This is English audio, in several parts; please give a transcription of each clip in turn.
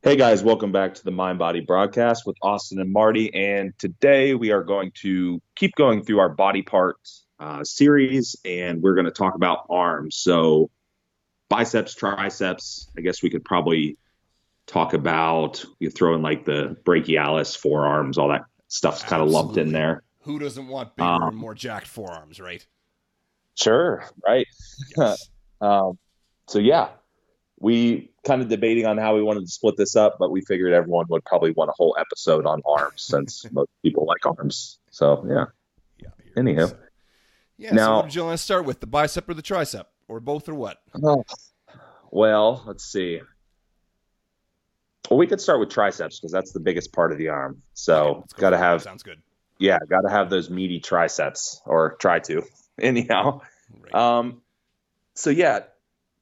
Hey guys, welcome back to the Mind Body broadcast with Austin and Marty. And today we are going to keep going through our body parts series, and we're going to talk about arms. So, biceps, triceps. I guess we could probably talk about, you throw in like the brachialis, forearms, all that stuff's kind of lumped in Absolutely. there. Who doesn't want bigger and Um, more jacked forearms, right? sure, right. Yes. um, so, yeah, we kind of debating on how we wanted to split this up, but we figured everyone would probably want a whole episode on arms since most people like arms. So yeah. Yeah, here it is. Anywho, Yeah, so what now, did you want to start with? The bicep or the tricep? Or both or what? oh, well, let's see. Well, we could start with triceps because that's the biggest part of the arm. Okay, So let's go got to for it. have, Sounds good. yeah, got to have those meaty triceps or try to. Anyhow, Right. um, so yeah,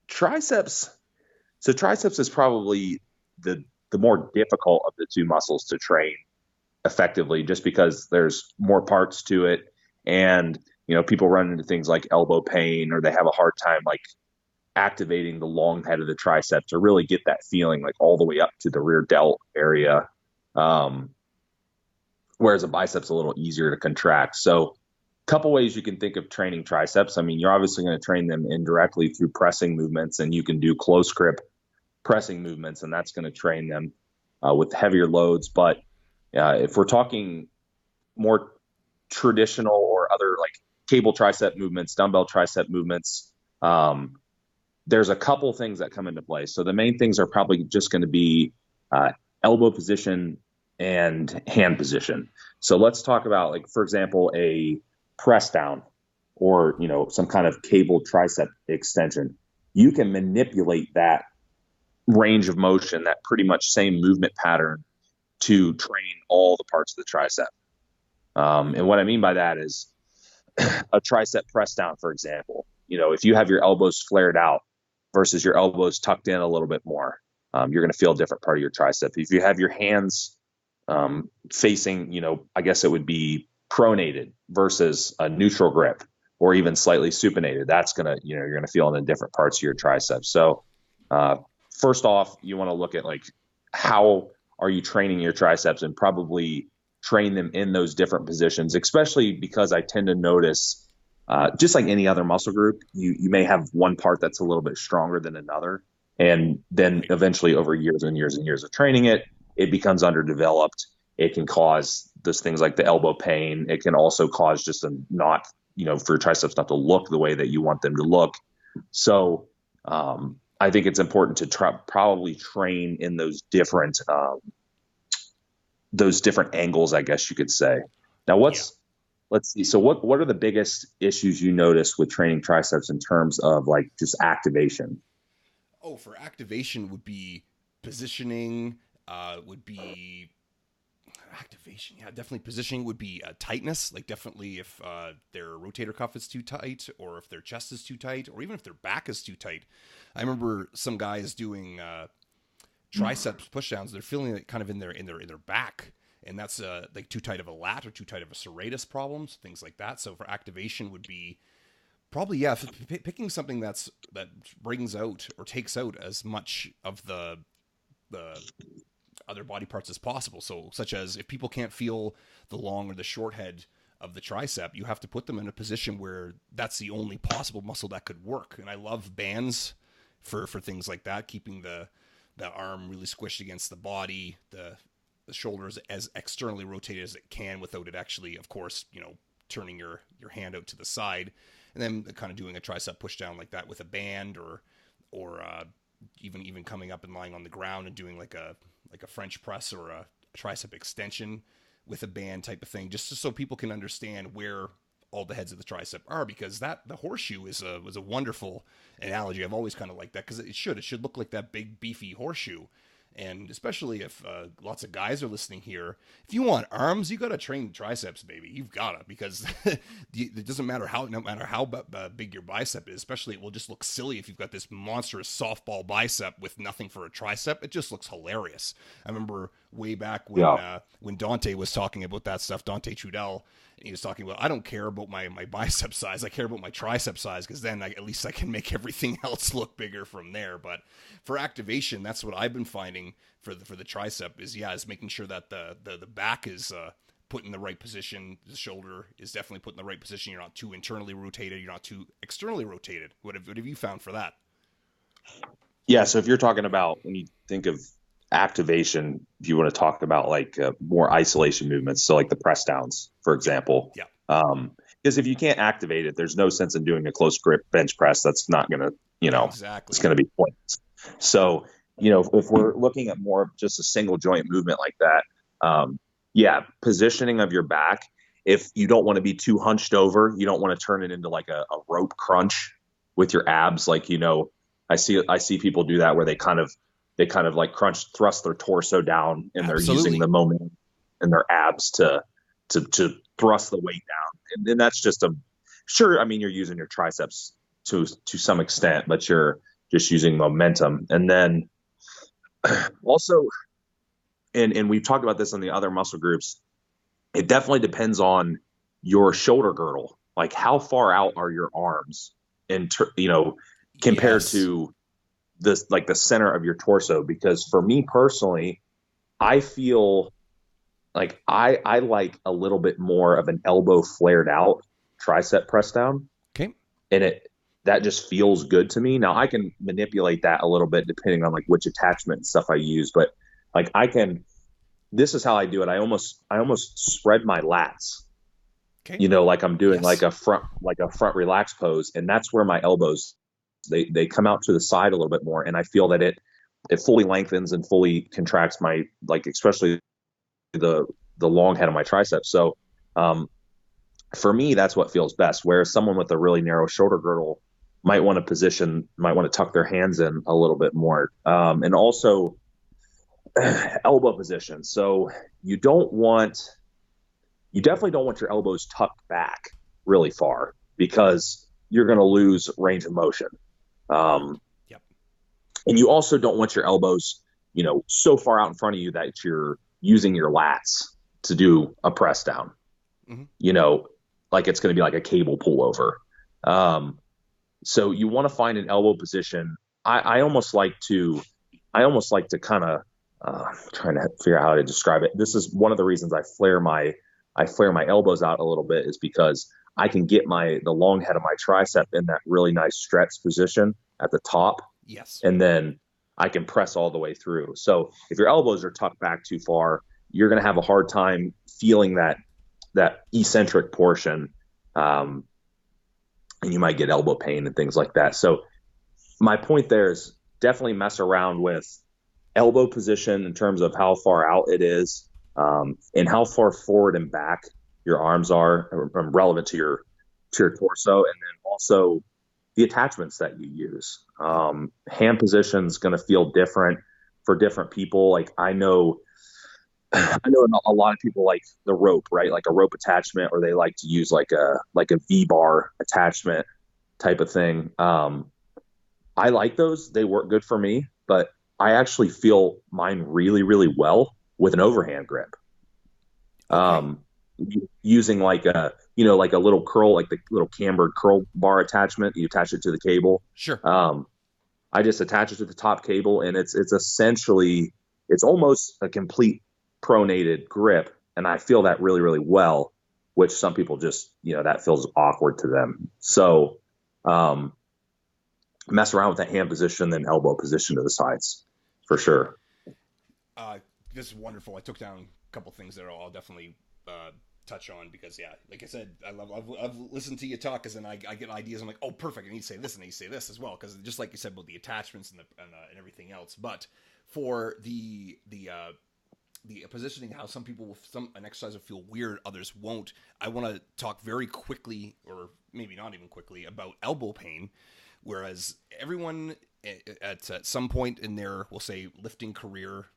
triceps. So triceps is probably the more difficult of the two muscles to train effectively just because there's more parts to it, and people run into things like elbow pain, or they have a hard time like activating the long head of the tricep to really get that feeling like all the way up to the rear delt area. um, Whereas a bicep's a little easier to contract. So a couple ways you can think of training triceps. I mean, you're obviously going to train them indirectly through pressing movements, and you can do close grip pressing movements, and that's going to train them with heavier loads. But if we're talking more traditional or other like cable tricep movements, dumbbell tricep movements, um, there's a couple things that come into play. So the main things are probably just going to be uh, elbow position and hand position. So let's talk about, like, for example, a press down or some kind of cable tricep extension. You can manipulate that range of motion, that pretty much same movement pattern, to train all the parts of the tricep. And what I mean by that is a tricep press down, for example. If you have your elbows flared out versus your elbows tucked in a little bit more, you're going to feel a different part of your tricep. If you have your hands facing, I guess it would be pronated versus a neutral grip or even slightly supinated, that's going to, you're going to feel in the different parts of your triceps. So, uh, first off, you want to look at like how are you training your triceps, and probably train them in those different positions, especially because I tend to notice, just like any other muscle group, you may have one part that's a little bit stronger than another. And then Right. eventually, over years and years and years of training it, it becomes underdeveloped. It can cause those things like the elbow pain. It can also cause just a not, for your triceps not to look the way that you want them to look. So, I think it's important to probably train in those different angles, I guess you could say. Now, Yeah. let's see. So, what are the biggest issues you notice with training triceps in terms of like just activation? Oh, for activation would be positioning, would be activation. Yeah, definitely positioning would be tightness. Like definitely if their rotator cuff is too tight, or if their chest is too tight, or even if their back is too tight. I remember some guys doing triceps pushdowns. They're feeling it kind of in their back, and that's like too tight of a lat or too tight of a serratus problems, things like that. So for activation would be probably, yeah, picking something that brings out or takes out as much of the other body parts as possible. So, such as if people can't feel the long or the short head of the tricep, you have to put them in a position where that's the only possible muscle that could work. And I love bands for things like that, keeping the arm really squished against the body, the shoulders as externally rotated as it can without it actually, of course, turning your hand out to the side, and then kind of doing a tricep push down like that with a band, or even coming up and lying on the ground and doing like a French press or a tricep extension with a band type of thing, just so people can understand where all the heads of the tricep are, because that the horseshoe was a wonderful analogy. I've always kind of liked that, because it should look like that big beefy horseshoe. And especially if lots of guys are listening here, if you want arms, you got to train triceps, baby. You've got to, because it doesn't matter no matter how big your bicep is. Especially, it will just look silly if you've got this monstrous softball bicep with nothing for a tricep. It just looks hilarious. I remember way back Yeah. when Dante was talking about that stuff, Dante Trudell, And he was talking about, I don't care about my bicep size. I care about my tricep size, because then at least I can make everything else look bigger from there. But for activation, that's what I've been finding for the tricep is making sure that the back is put in the right position. The shoulder is definitely put in the right position. You're not too internally rotated. You're not too externally rotated. What have you found for that? Yeah. So if you're talking about when you think of activation, if you want to talk about like more isolation movements, so like the press downs, for Yeah. example, Yeah. because if you can't activate it, there's no sense in doing a close grip bench press. That's not going to, it's Exactly. going to be pointless. So, if we're looking at more of just a single joint movement like that, yeah, positioning of your back. If you don't want to be too hunched over, you don't want to turn it into like a rope crunch with your abs. Like, I see people do that where they kind of like thrust their torso down, and they're using Absolutely. the momentum in their abs to thrust the weight down. And that's just sure. I mean, you're using your triceps to some extent, but you're just using momentum. And then also, and we've talked about this on the other muscle groups, it definitely depends on your shoulder girdle. Like how far out are your arms, and compared Yes. to this, like the center of your torso. Because for me personally, I feel like I like a little bit more of an elbow flared out tricep press down, Okay. and that just feels good to me. Now I can manipulate that a little bit depending on like which attachment and stuff I use, but like I can. This is how I do it. I almost spread my lats, Okay. like I'm doing Yes. like a front relax pose, and that's where my elbows they come out to the side a little bit more, and I feel that it fully lengthens and fully contracts my, like, especially the long head of my triceps. So for me, that's what feels best. Whereas someone with a really narrow shoulder girdle might want to tuck their hands in a little bit more, and also elbow position. So you don't want you definitely don't want your elbows tucked back really far, because you're going to lose range of motion. Um, Yep. and you also don't want your elbows, so far out in front of you that you're using your lats to do a press down, Hmm. you know, like it's going to be like a cable pullover. Um, so you want to find an elbow position. I almost like to kind of trying to figure out how to describe it. This is one of the reasons I flare my elbows out a little bit, is because I can get the long head of my tricep in that really nice stretch position at the top, Yes. and then I can press all the way through. So if your elbows are tucked back too far, you're going to have a hard time feeling that eccentric portion, um, and you might get elbow pain and things like that. So my point there is definitely mess around with elbow position in terms of how far out it is, and how far forward and back your arms are, relevant to your torso, and then also the attachments that you use. Hand position is going to feel different for different people. Like I know a lot of people like the rope, right? Like a rope attachment, or they like to use like a V bar attachment type of thing. I like those; they work good for me, but I actually feel mine really, really well with an overhand grip. Okay. Um, Using like a little curl, like the little cambered curl bar attachment. You attach it to the cable. Sure. Um, I just attach it to the top cable, and it's essentially it's almost a complete pronated grip, and I feel that really, really well. Which some people just, that feels awkward to them. So um, mess around with that hand position, then elbow position to the sides for sure. Uh, this is wonderful. I took down a couple things that I'll definitely touch on, because, yeah, like I said, I've listened to you talk, because then I get ideas. I'm like, oh, perfect. I need to say this, and I need to say this as well, because just like you said about the attachments and everything else. But for the positioning, how some people will, an exercise will feel weird, others won't. I want to talk very quickly, or maybe not even quickly, about elbow pain. Whereas everyone at some point in their, we'll say, lifting career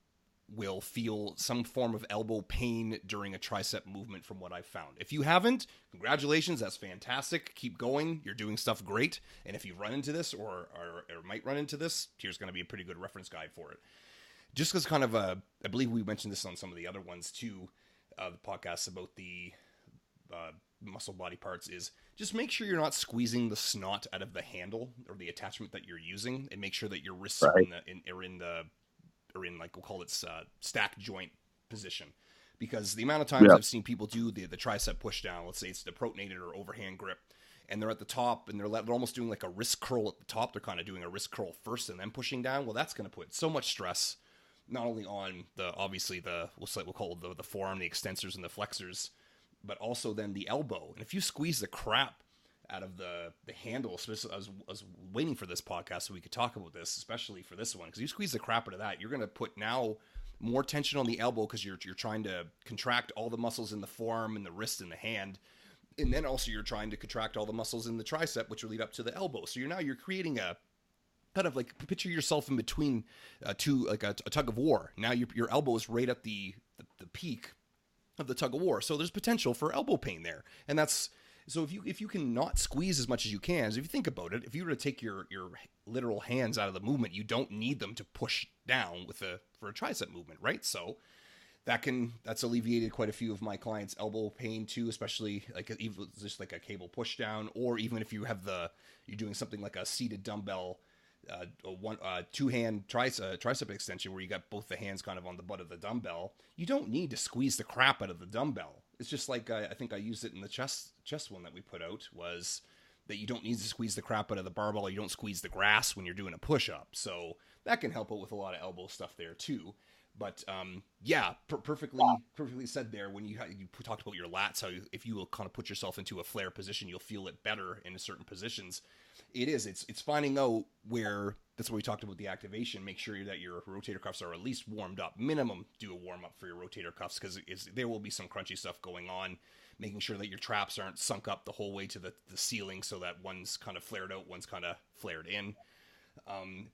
will feel some form of elbow pain during a tricep movement, from what I've found. If you haven't, congratulations, that's fantastic. Keep going. You're doing stuff great. And if you run into this, or might run into this, here's going to be a pretty good reference guide for it. Just because I believe we mentioned this on some of the other ones too, the podcasts about the muscle body parts is just make sure you're not squeezing the snot out of the handle or the attachment that you're using, and make sure that your wrists are Right. in like we'll call it stack joint position. Because the amount of times Yeah. I've seen people do the tricep push down, let's say it's the protonated or overhand grip, and they're at the top and they're almost doing like a wrist curl at the top. They're kind of doing a wrist curl first and then pushing down. Well, that's going to put so much stress not only on obviously we'll call it the forearm, the extensors and the flexors, but also then the elbow. And if you squeeze the crap out of the handle, especially I was waiting for this podcast so we could talk about this, especially for this one, because you squeeze the crap out of that, you're going to put now more tension on the elbow because you're trying to contract all the muscles in the forearm and the wrist and the hand, and then also you're trying to contract all the muscles in the tricep, which will lead up to the elbow. So you're creating a kind of like picture yourself in between two, like a tug of war. Now your elbow is right at the peak of the tug of war, so there's potential for elbow pain there, and that's. So if you can not squeeze as much as you can, so if you think about it, if you were to take your literal hands out of the movement, you don't need them to push down for a tricep movement, right? So that's alleviated quite a few of my clients' elbow pain too, especially like even just like a cable push down, or even if you're doing something like a seated dumbbell, two hand tricep extension where you got both the hands kind of on the butt of the dumbbell. You don't need to squeeze the crap out of the dumbbell. It's just like I think I used it in the chest one that we put out, was that you don't need to squeeze the crap out of the barbell, or you don't squeeze the grass when you're doing a push up. So that can help out with a lot of elbow stuff there too. But yeah, perfectly said there. When you talked about your lats, how if you will kind of put yourself into a flare position, you'll feel it better in certain positions. It's finding out where. That's what we talked about the activation. Make sure that your rotator cuffs are at least warmed up. Minimum, do a warm up for your rotator cuffs, because there will be some crunchy stuff going on. Making sure that your traps aren't sunk up the whole way to the ceiling, so that one's kind of flared out, one's kind of flared in.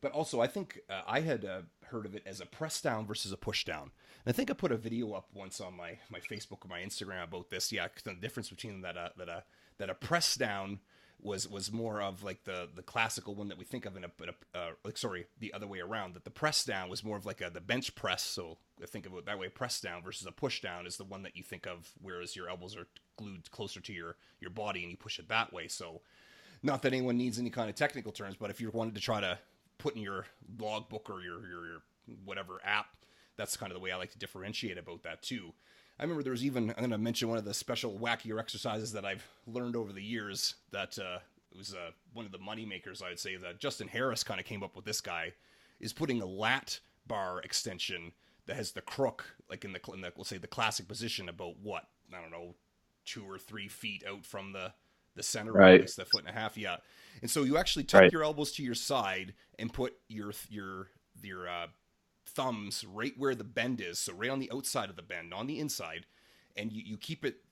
But also, I think I had heard of it as a press down versus a push down. And I think I put a video up once on my Facebook or my Instagram about this. Yeah, the difference between that a press down was more of like the classical one that we think of the other way around. That the press down was more of like the bench press. So I think of it that way. Press down versus a push down is the one that you think of, whereas your elbows are glued closer to your body and you push it that way. So. Not that anyone needs any kind of technical terms, but if you wanted to try to put in your logbook or your whatever app, that's kind of the way I like to differentiate about that too. I remember there was even, I'm going to mention one of the special wackier exercises that I've learned over the years that it was one of the money makers, I'd say, that Justin Harris kind of came up with. This guy is putting a lat bar extension that has the crook, like in the we'll say the classic position, about what, I don't know, 2 or 3 feet out from the center, or at Right. least a foot and a half. Yeah. And so you actually tuck Right. your elbows to your side and put your thumbs right where the bend is. So right on the outside of the bend, on the inside, and you keep it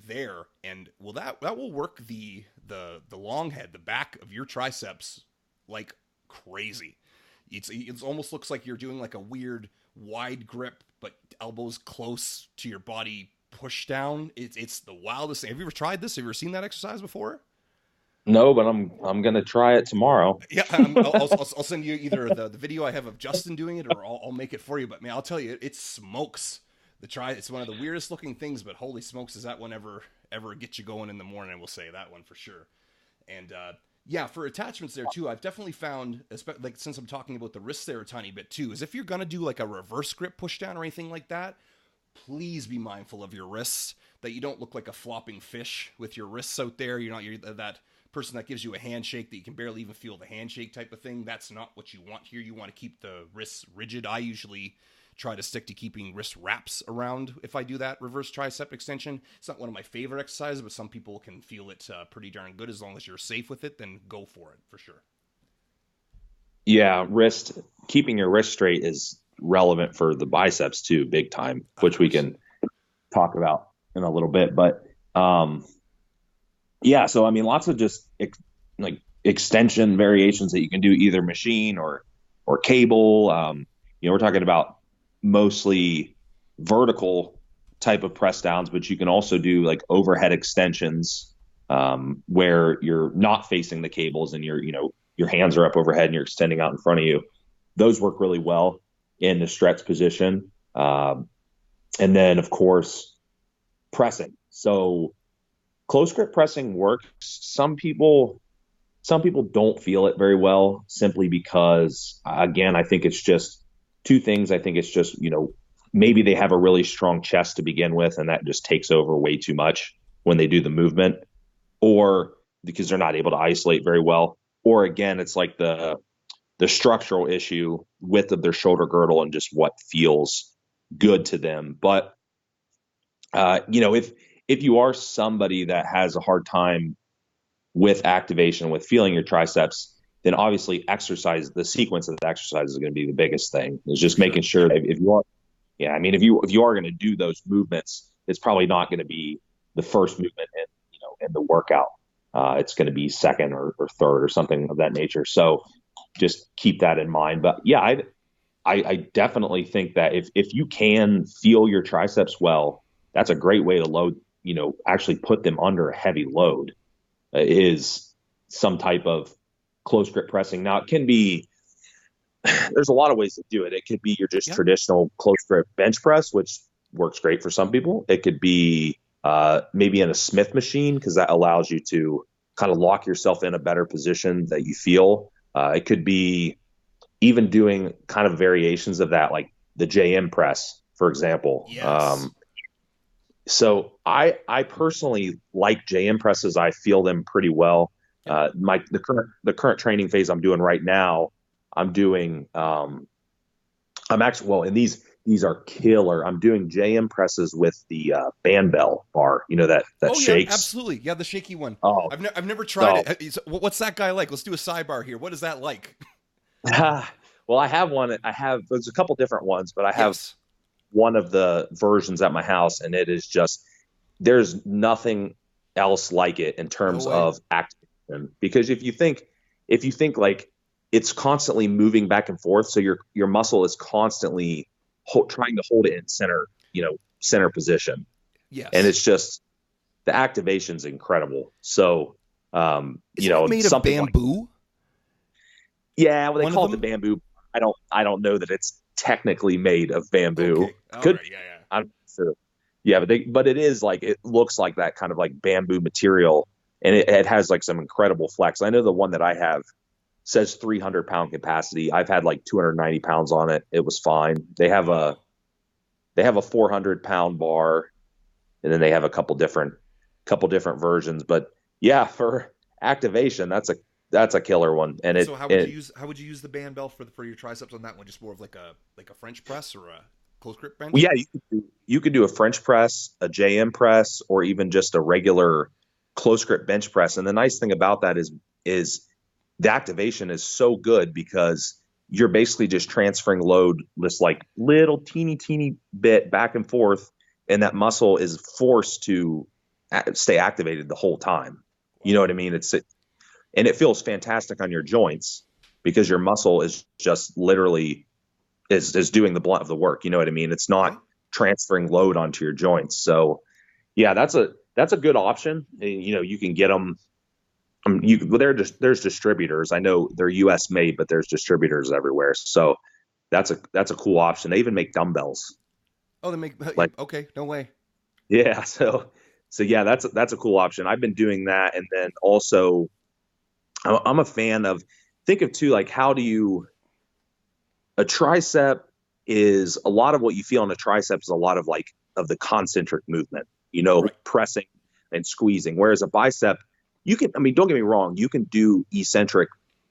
there. And well, that will work the long head, the back of your triceps like crazy. It almost looks like you're doing like a weird wide grip, but elbows close to your body, push down. It's the wildest thing. Have you ever tried this? Have you ever seen that exercise before? No, but I'm gonna try it tomorrow. Yeah, I'll send you either the video I have of Justin doing it, or I'll make it for you. But man, I'll tell you, it smokes. It's one of the weirdest looking things, but holy smokes, does that one ever get you going in the morning? We'll say that one for sure. And yeah, for attachments there too, I've definitely found, like since I'm talking about the wrists there a tiny bit too, is if you're gonna do like a reverse grip push down or anything like that, please be mindful of your wrists, that you don't look like a flopping fish with your wrists out there. You're that person that gives you a handshake that you can barely even feel the handshake type of thing. That's not what you want here. You want to keep the wrists rigid. I usually try to stick to keeping wrist wraps around if I do that reverse tricep extension. It's not one of my favorite exercises, but some people can feel it pretty darn good. As long as you're safe with it, then go for it for sure. Yeah, keeping your wrist straight is relevant for the biceps too, big time, Of which we course. can talk about in a little bit. But yeah, so I mean, lots of just like extension variations that you can do, either machine or cable. We're talking about mostly vertical type of press downs, but you can also do like overhead extensions, where you're not facing the cables and your hands are up overhead and you're extending out in front of you. Those work really well in the stretch position. And then, of course, pressing. So close grip pressing works. Some people don't feel it very well simply because, again, I think it's just two things. I think it's just, maybe they have a really strong chest to begin with, and that just takes over way too much when they do the movement, or because they're not able to isolate very well. Or again, it's like the structural issue, width of their shoulder girdle and just what feels good to them. But if you are somebody that has a hard time with activation, with feeling your triceps, then obviously exercise, the sequence of the exercise is going to be the biggest thing. Is just making sure that if you are, yeah, I mean, if you are going to do those movements, it's probably not going to be the first movement in the workout. It's going to be second or third or something of that nature. So just keep that in mind. But yeah, I definitely think that if you can feel your triceps well, that's a great way to load, actually put them under a heavy load, is some type of close grip pressing. Now it can be, there's a lot of ways to do it. It could be your just traditional close grip bench press, which works great for some people. It could be maybe in a Smith machine, because that allows you to kind of lock yourself in a better position that you feel. It could be even doing kind of variations of that, like the JM press, for example. Yes. So I personally like JM presses. I feel them pretty well. The current training phase I'm doing right now, I'm doing I'm actually, well, and these are killer. I'm doing JM presses with the band bell bar, that shakes. Yeah, absolutely. Yeah, the shaky one. Oh, I've never tried it. What's that guy like? Let's do a sidebar here. What is that like? well, I have one. There's a couple different ones, but I have one of the versions at my house, and it is just, there's nothing else like it in terms of activation. Because if you think like it's constantly moving back and forth, so your muscle is constantly trying to hold it in center position. Yes. And it's just, the activation's incredible. So, it made of bamboo? Yeah, well, they call it the bamboo. I don't know that it's technically made of bamboo. Okay. Right. Yeah. I'm sure. Yeah, but it is like, it looks like that kind of like bamboo material, and it has like some incredible flex. I know the one that I have says 300-pound capacity. I've had like 290 pounds on it. It was fine. They have a 400-pound bar, and then they have a couple different versions. But yeah, for activation, that's a killer one. And so how would you use the band bell for your triceps on that one? Just more of like a French press or a close grip bench? Well, yeah, you could do a French press, a JM press, or even just a regular close grip bench press. And the nice thing about that is the activation is so good, because you're basically just transferring load this like little teeny bit back and forth, and that muscle is forced to stay activated the whole time. You know what I mean? And it feels fantastic on your joints, because your muscle is just literally is doing the blunt of the work. You know what I mean? It's not transferring load onto your joints. So yeah, that's a good option. You can get them. There's distributors. I know they're U.S. made, but there's distributors everywhere. So that's a cool option. They even make dumbbells. Oh, they make okay. No way. Yeah. So yeah, that's a cool option. I've been doing that, and then also I'm a fan of, think of too, like, a tricep is a lot of what you feel on a tricep is a lot of like of the concentric movement, pressing and squeezing. Whereas a bicep, don't get me wrong, you can do eccentric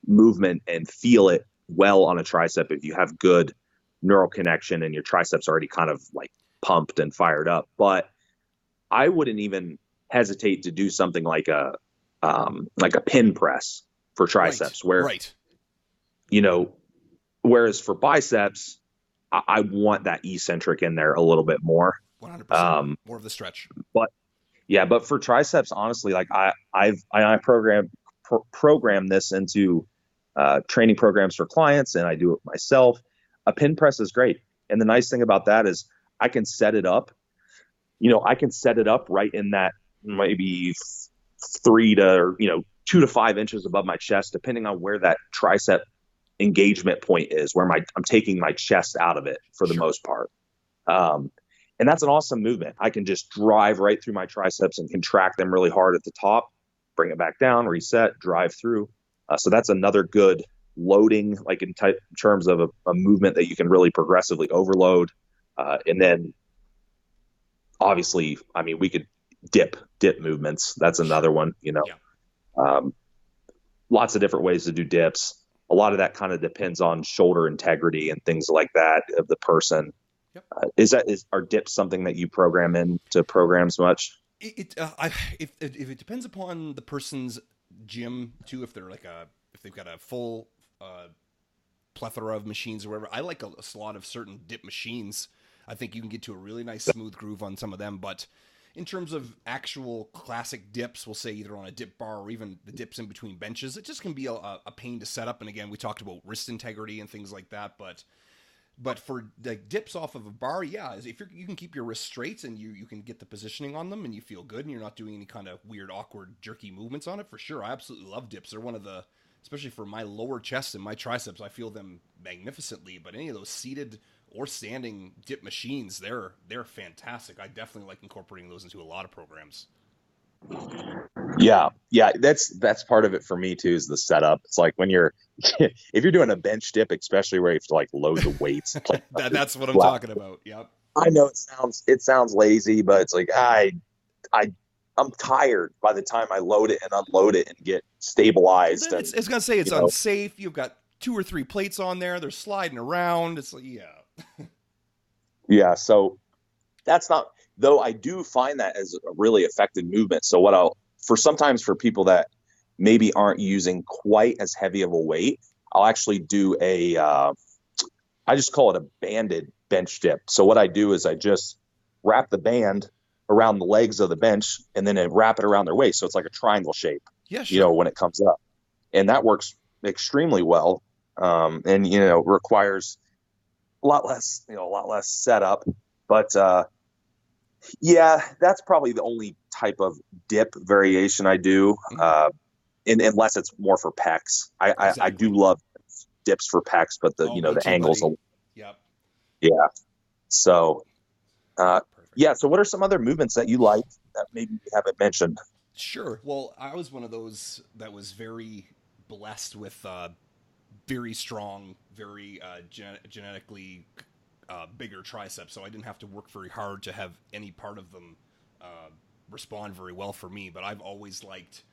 movement and feel it well on a tricep if you have good neural connection and your triceps already kind of like pumped and fired up. But I wouldn't even hesitate to do something like a pin press for triceps, whereas for biceps, I want that eccentric in there a little bit more. 100%. More of the stretch. But for triceps, honestly, like I program this into training programs for clients, and I do it myself. A pin press is great. And the nice thing about that is I can set it up. I can set it up right in that maybe 2 to 5 inches above my chest, depending on where that tricep engagement point is, where I'm taking my chest out of it for the most part. And And that's an awesome movement. I can just drive right through my triceps and contract them really hard at the top, bring it back down, reset, drive through. So that's another good loading, like in terms of a movement that you can really progressively overload. And then obviously, I mean, we could dip movements. That's another Sure. one, Yeah. um, lots of different ways to do dips. A lot of that kind of depends on shoulder integrity and things like that of the person. Yep. Is are dips something that you program into programs much? If it depends upon the person's gym too, if they're like if they've got a full plethora of machines or whatever, I like a lot of certain dip machines. I think you can get to a really nice smooth groove on some of them, but in terms of actual classic dips, we'll say either on a dip bar or even the dips in between benches, it just can be a pain to set up. And again, we talked about wrist integrity and things like that, but for like dips off of a bar, yeah, if you can keep your wrists straight and you can get the positioning on them and you feel good and you're not doing any kind of weird, awkward, jerky movements on it, for sure. I absolutely love dips. They're one of the, especially for my lower chest and my triceps, I feel them magnificently. But any of those seated or standing dip machines, they're fantastic. I definitely like incorporating those into a lot of programs. Yeah, that's part of it for me too. Is the setup? It's like when you're if you're doing a bench dip, especially where you have to like load the weights. Like, That's what I'm talking about. Yep. I know it sounds lazy, but it's like I I'm tired by the time I load it and unload it and get Well, stabilized then and it's gonna say it's you know unsafe. You've got two or three plates on there. They're sliding around. It's like, yeah. yeah. So that's not though. I do find that as a really effective movement. So what I'll for sometimes for people that maybe aren't using quite as heavy of a weight, I'll actually do I just call it a banded bench dip. So what I do is I just wrap the band around the legs of the bench and then I wrap it around their waist. So it's like a triangle shape, Yeah, sure. when it comes up. And that works extremely well. And, requires a lot less setup. But yeah, that's probably the only type of dip variation I do. Hmm. Unless it's more for pecs. I Exactly. do love dips for pecs, but Oh, me the too, angles, buddy. Yep. yeah. So, uh, Perfect. yeah. So, what are some other movements that you like that maybe we haven't mentioned? Sure. Well, I was one of those that was very blessed with very strong, very genetically bigger triceps, so I didn't have to work very hard to have any part of them uh, respond very well for me. But I've always liked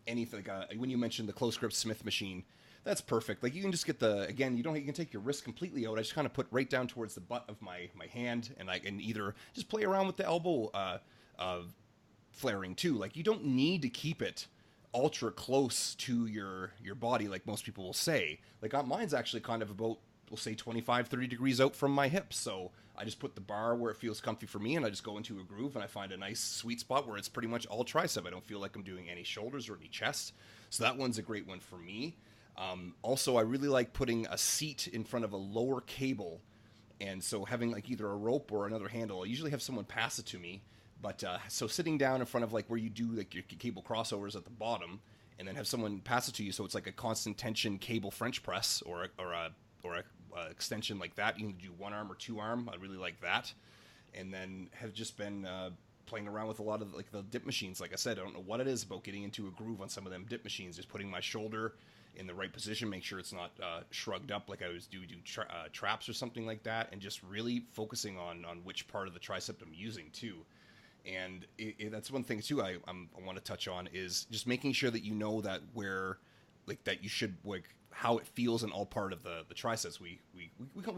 anything. When you mentioned the close grip Smith machine, that's perfect. Like you can just get you can take your wrist completely out. I just kind of put right down towards the butt of my hand, and I can either just play around with the elbow uh, flaring too. Like you don't need to keep it ultra close to your body like most people will say. Like mine's actually kind of about, we'll say, 25-30 degrees out from my hips. So I just put the bar where it feels comfy for me and I just go into a groove and I find a nice sweet spot where it's pretty much all tricep. I don't feel like I'm doing any shoulders or any chest. So that one's a great one for me. Also, I really like putting a seat in front of a lower cable, and so having like either a rope or another handle. I usually have someone pass it to me, but so sitting down in front of like where you do like your cable crossovers at the bottom, and then have someone pass it to you, so it's like a constant tension cable French press or a extension like that. You can do one arm or two arm. I really like that, and then have just been playing around with a lot of like the dip machines. Like I said, I don't know what it is about getting into a groove on some of them dip machines. Just putting my shoulder in the right position, make sure it's not shrugged up like I was do traps or something like that, and just really focusing on which part of the tricep I'm using too. And that's one thing too. I want to touch on is just making sure that you know that where like that you should like how it feels in all part of the triceps. We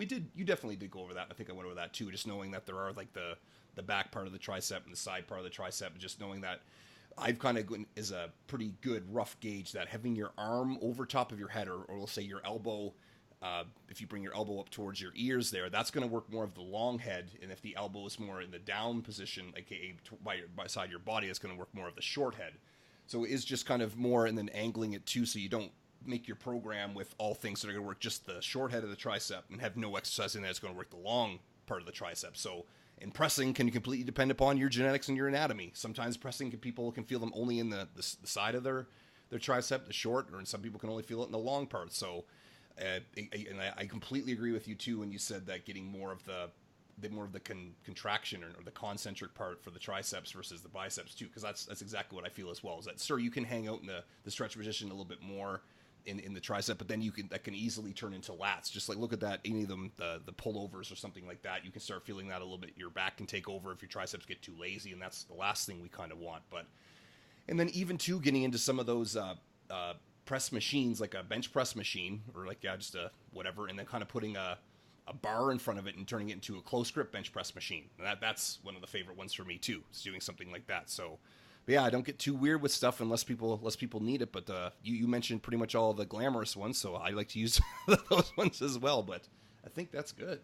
did, you definitely did go over that. I think I went over that too. Just knowing that there are like the back part of the tricep and the side part of the tricep, and just knowing that I've kind of is a pretty good rough gauge that having your arm over top of your head, or we'll say your elbow, if you bring your elbow up towards your ears there, that's going to work more of the long head. And if the elbow is more in the down position, aka by side your body, it's going to work more of the short head. So it is just kind of more, and then angling it too, so you don't make your program with all things that are going to work just the short head of the tricep and have no exercise in there that's going to work the long part of the tricep. So and pressing can completely depend upon your genetics and your anatomy. Sometimes people can feel them only in the side of their tricep, the short, or some people can only feel it in the long part. So, and I completely agree with you too when you said that getting more of the the more of the contraction or the concentric part for the triceps versus the biceps too, because that's exactly what I feel as well. Is that sure, you can hang out in the stretch position a little bit more in the tricep, but then that can easily turn into lats. Just like look at that, any of them, the pullovers or something like that, you can start feeling that a little bit. Your back can take over if your triceps get too lazy, and that's the last thing we kind of want. But and then even too getting into some of those press machines, like a bench press machine or like just a whatever, and then kind of putting a bar in front of it and turning it into a close grip bench press machine. And that's one of the favorite ones for me too. Is doing something like that. So, but yeah, I don't get too weird with stuff unless people need it. But you mentioned pretty much all the glamorous ones, so I like to use those ones as well. But I think that's good.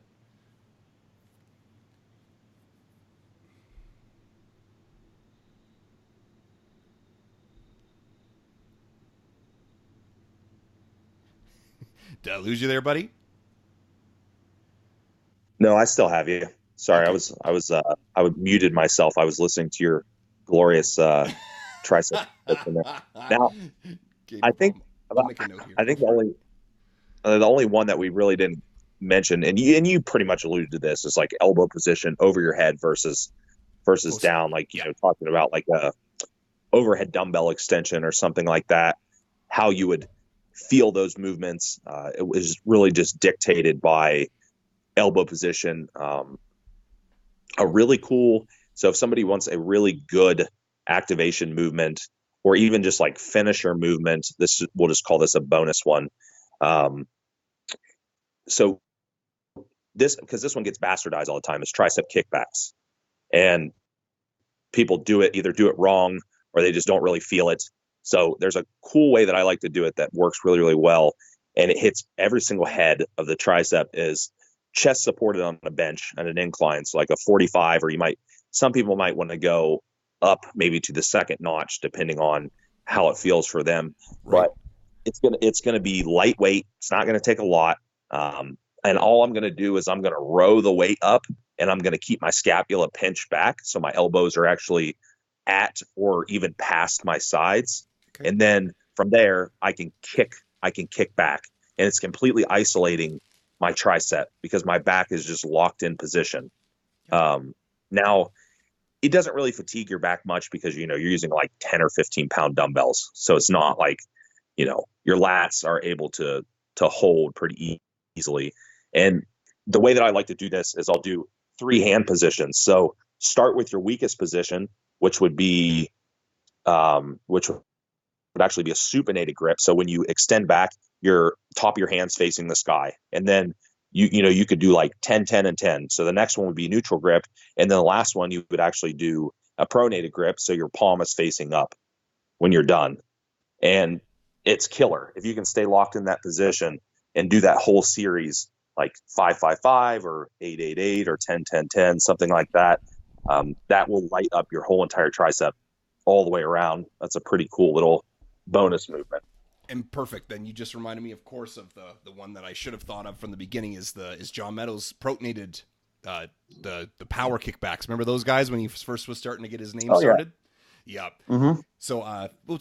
Did I lose you there, buddy? No, I still have you. Sorry, Okay. I was muted myself. I was listening to your glorious tricep. Now, Okay, I no think problem. I'll about make a note here. I Go think for it. the only one that we really didn't mention, and you pretty much alluded to this, is like elbow position over your head versus Close. down, like Yeah. talking about like a overhead dumbbell extension or something like that. How you would feel those movements, it was really just dictated by elbow position. A really cool. So if somebody wants a really good activation movement, or even just like finisher movement, this we'll just call this a bonus one. Um, so this because this one gets bastardized all the time is tricep kickbacks, and people do it wrong or they just don't really feel it. So there's a cool way that I like to do it that works really really well, and it hits every single head of the tricep. Is chest supported on a bench and an incline, so like a 45, or some people might want to go up maybe to the second notch depending on how it feels for them. Right. But it's gonna be lightweight. It's not gonna take a lot. And all I'm gonna do is I'm gonna row the weight up, and I'm gonna keep my scapula pinched back so my elbows are actually at or even past my sides. Okay. And then from there I can kick back, and it's completely isolating my tricep because my back is just locked in position. Yep. Now it doesn't really fatigue your back much because you're using like 10 or 15 pound dumbbells, so it's not like your lats are able to hold pretty easily. And the way that I like to do this is I'll do three hand positions. So start with your weakest position, which would be which would actually be a supinated grip. So when you extend back, your top of your hands facing the sky, and then you could do like 10, 10, and 10. So the next one would be neutral grip, and then the last one you would actually do a pronated grip. So your palm is facing up when you're done, and it's killer if you can stay locked in that position and do that whole series like 5 5 5 or 8 8 8 or 10 10 10, something like that. That will light up your whole entire tricep all the way around. That's a pretty cool little bonus movement. And perfect. Then you just reminded me, of course, of the one that I should have thought of from the beginning is John Meadows' protonated the power kickbacks. Remember those guys when he first was starting to get his name Oh yeah. started? Yeah. Mm-hmm. So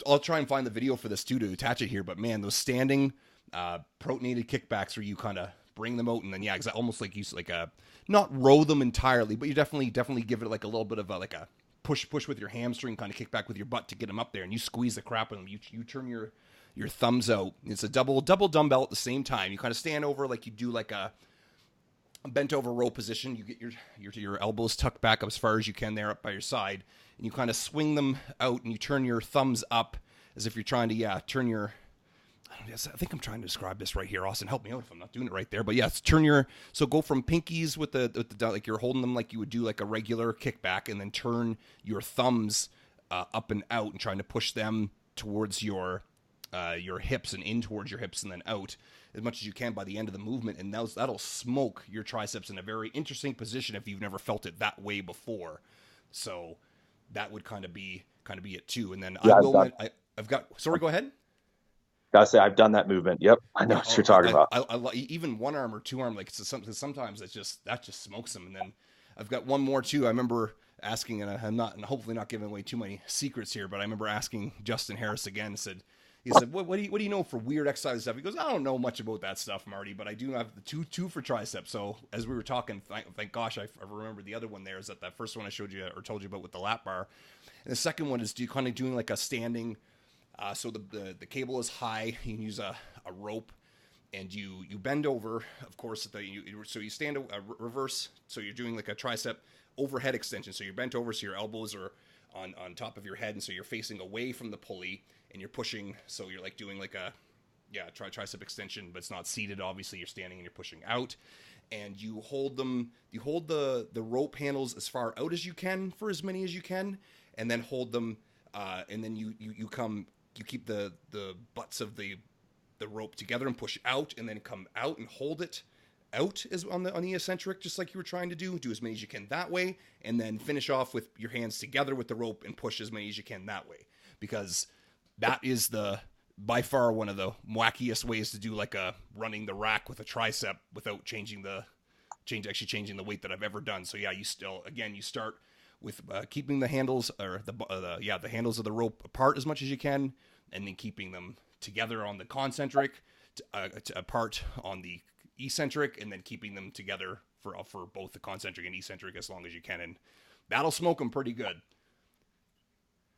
I'll try and find the video for this too to attach it here. But man, those standing protonated kickbacks where you kind of bring them out and then almost like you like a not row them entirely, but you definitely give it like a little bit of a like a push with your hamstring, kind of kick back with your butt to get them up there, and you squeeze the crap out of them. You turn your thumbs out. It's a double dumbbell at the same time. You kind of stand over like you do like a bent over row position. You get your elbows tucked back up as far as you can there up by your side, and you kind of swing them out, and you turn your thumbs up as if you're trying to turn your. I think I'm trying to describe this right here. Austin, help me out if I'm not doing it right there. But yes, so go from pinkies with the like you're holding them like you would do like a regular kickback, and then turn your thumbs up and out and trying to push them towards your hips and in towards your hips and then out as much as you can by the end of the movement, and that'll smoke your triceps in a very interesting position if you've never felt it that way before. So that would kind of be it too. And then Yeah, I've got sorry, go ahead. gotta say I've done that movement. Yep, I know Yeah, what you're talking about. even one arm or two arm, like sometimes that just smokes them. And then I've got one more too. I remember asking, and I'm not, and hopefully not giving away too many secrets here, but I remember asking Justin Harris again. Said, He said, what do you know for weird exercise stuff? He goes, I don't know much about that stuff, Marty, but I do have the two for triceps. So as we were talking, thank gosh, I remember the other one there is that first one I showed you or told you about with the lap bar. And the second one is kind of doing like a standing. So the cable is high. You can use a rope, and you bend over. Of course, so you stand reverse. So you're doing like a tricep overhead extension. So you're bent over, so your elbows are on top of your head, and so you're facing away from the pulley, and you're pushing. So you're like doing like a tricep extension, but it's not seated. Obviously, you're standing and you're pushing out, and you hold them. You hold the rope handles as far out as you can for as many as you can, and then hold them. And then you keep the butts of the rope together and push out, and then come out and hold it out is on the eccentric, just like you were trying to do as many as you can that way, and then finish off with your hands together with the rope and push as many as you can that way, because that is by far one of the wackiest ways to do like a running the rack with a tricep without changing the weight that I've ever done. So yeah, you start with keeping the handles or the handles of the rope apart as much as you can, and then keeping them together on the concentric, apart on the eccentric, and then keeping them together for both the concentric and eccentric as long as you can, and that'll smoke them pretty good.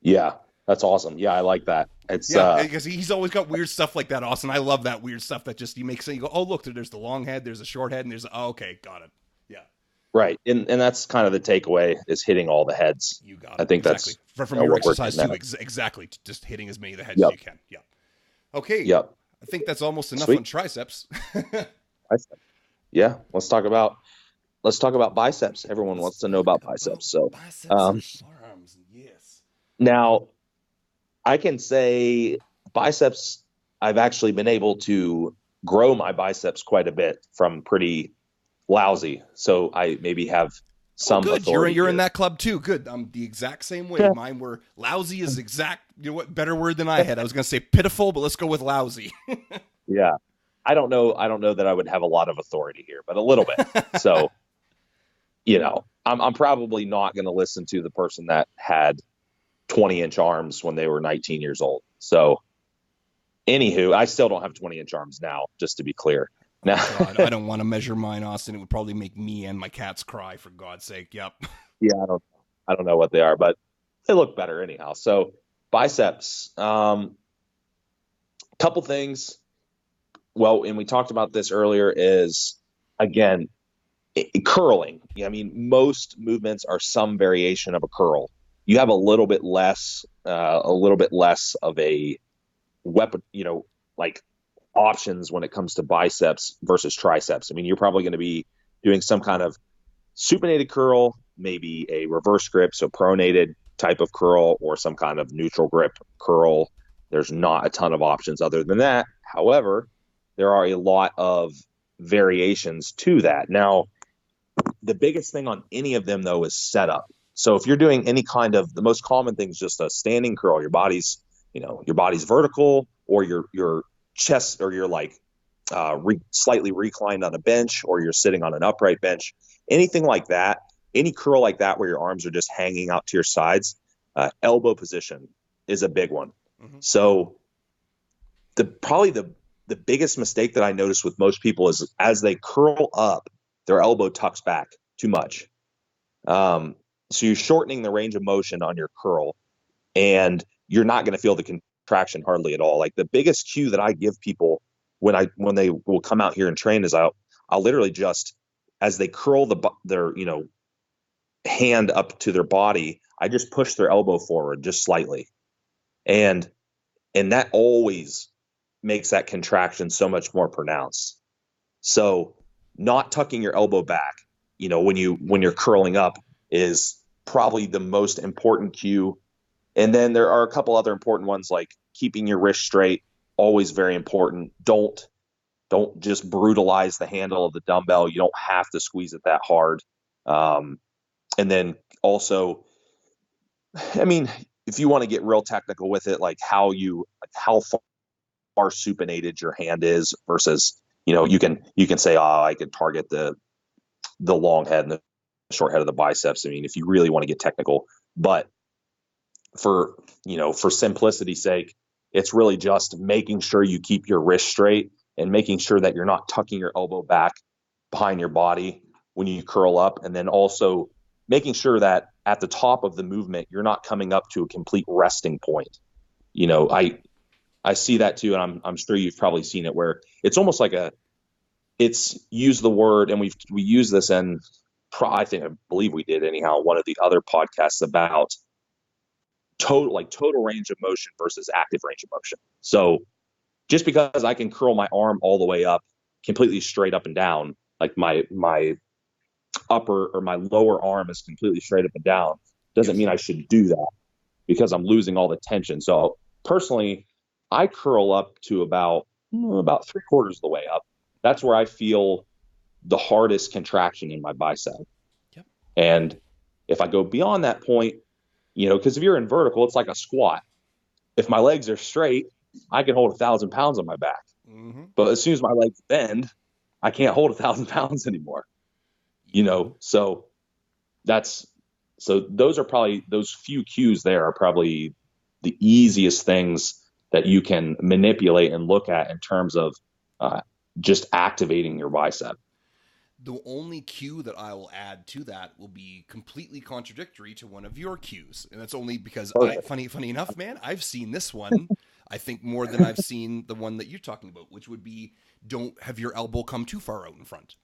Yeah, that's awesome. Yeah, I like that. It's because he's always got weird stuff like that, Austin. I love that weird stuff that just you make so you go, oh look, there's the long head, there's a short head, and okay, got it. Yeah, right, and that's kind of the takeaway is hitting all the heads. You got it. I think exactly. That's from your exercise too. Exactly, just hitting as many of the heads as you can. Yeah. Okay. Yep. I think that's almost enough Sweet. on triceps. Yeah, let's talk about biceps. Everyone wants to know about biceps. So biceps and arms, yes. Now I can say biceps, I've actually been able to grow my biceps quite a bit from pretty lousy. So I maybe have some good. authority. You're in that club too. Good. I'm the exact same way. Yeah. Mine were lousy is exact. You know what? Better word than I had. I was going to say pitiful, but let's go with lousy. Yeah. I don't know that I would have a lot of authority here, but a little bit. So, I'm probably not going to listen to the person that had 20-inch arms when they were 19 years old. So, anywho, I still don't have 20-inch arms now, just to be clear. Now, God, I don't want to measure mine, Austin. It would probably make me and my cats cry, for God's sake. Yep. Yeah, I don't know what they are, but they look better anyhow. So, biceps, couple things. Well, and we talked about this earlier, is again, curling. I mean, most movements are some variation of a curl. You have a little bit less of a weapon, like options when it comes to biceps versus triceps. I mean, you're probably going to be doing some kind of supinated curl, maybe a reverse grip, so pronated type of curl, or some kind of neutral grip curl. There's not a ton of options other than that. However, there are a lot of variations to that. Now, the biggest thing on any of them, though, is setup. So if you're doing any kind of, the most common thing is just a standing curl. Your body's vertical, or your chest, or you're like slightly reclined on a bench, or you're sitting on an upright bench. Anything like that, any curl like that where your arms are just hanging out to your sides, elbow position is a big one. Mm-hmm. So probably the biggest mistake that I notice with most people is as they curl up, their elbow tucks back too much. So you're shortening the range of motion on your curl, and you're not going to feel the contraction hardly at all. Like the biggest cue that I give people when they will come out here and train is I'll literally just, as they curl their hand up to their body, I just push their elbow forward just slightly, and that always makes that contraction so much more pronounced. So not tucking your elbow back, when you're curling up, is probably the most important cue. And then there are a couple other important ones, like keeping your wrist straight, always very important. Don't just brutalize the handle of the dumbbell. You don't have to squeeze it that hard. And then also, I mean, if you want to get real technical with it, like how far supinated your hand is versus, you can say, I can target the long head and the short head of the biceps. I mean, if you really want to get technical, but for simplicity's sake, It's really just making sure you keep your wrist straight and making sure that you're not tucking your elbow back behind your body when you curl up. And then also making sure that at the top of the movement, you're not coming up to a complete resting point. You know, I see that too. And I'm sure you've probably seen it where it's almost like it's use the word, and we use this in, I believe we did anyhow, one of the other podcasts about total range of motion versus active range of motion. So just because I can curl my arm all the way up, completely straight up and down, like my upper or my lower arm is completely straight up and down, doesn't Yes. mean I should do that because I'm losing all the tension. So personally, I curl up to about 3/4 of the way up. That's where I feel the hardest contraction in my bicep. Yep. And if I go beyond that point, because if you're in vertical, it's like a squat. If my legs are straight, I can hold 1,000 pounds on my back. Mm-hmm. But as soon as my legs bend, I can't hold 1,000 pounds anymore. So that's those are probably, those few cues there are probably the easiest things that you can manipulate and look at in terms of just activating your bicep. The only cue that I will add to that will be completely contradictory to one of your cues, and that's only because funny enough, man, I've seen this one. I think more than I've seen the one that you're talking about, which would be don't have your elbow come too far out in front.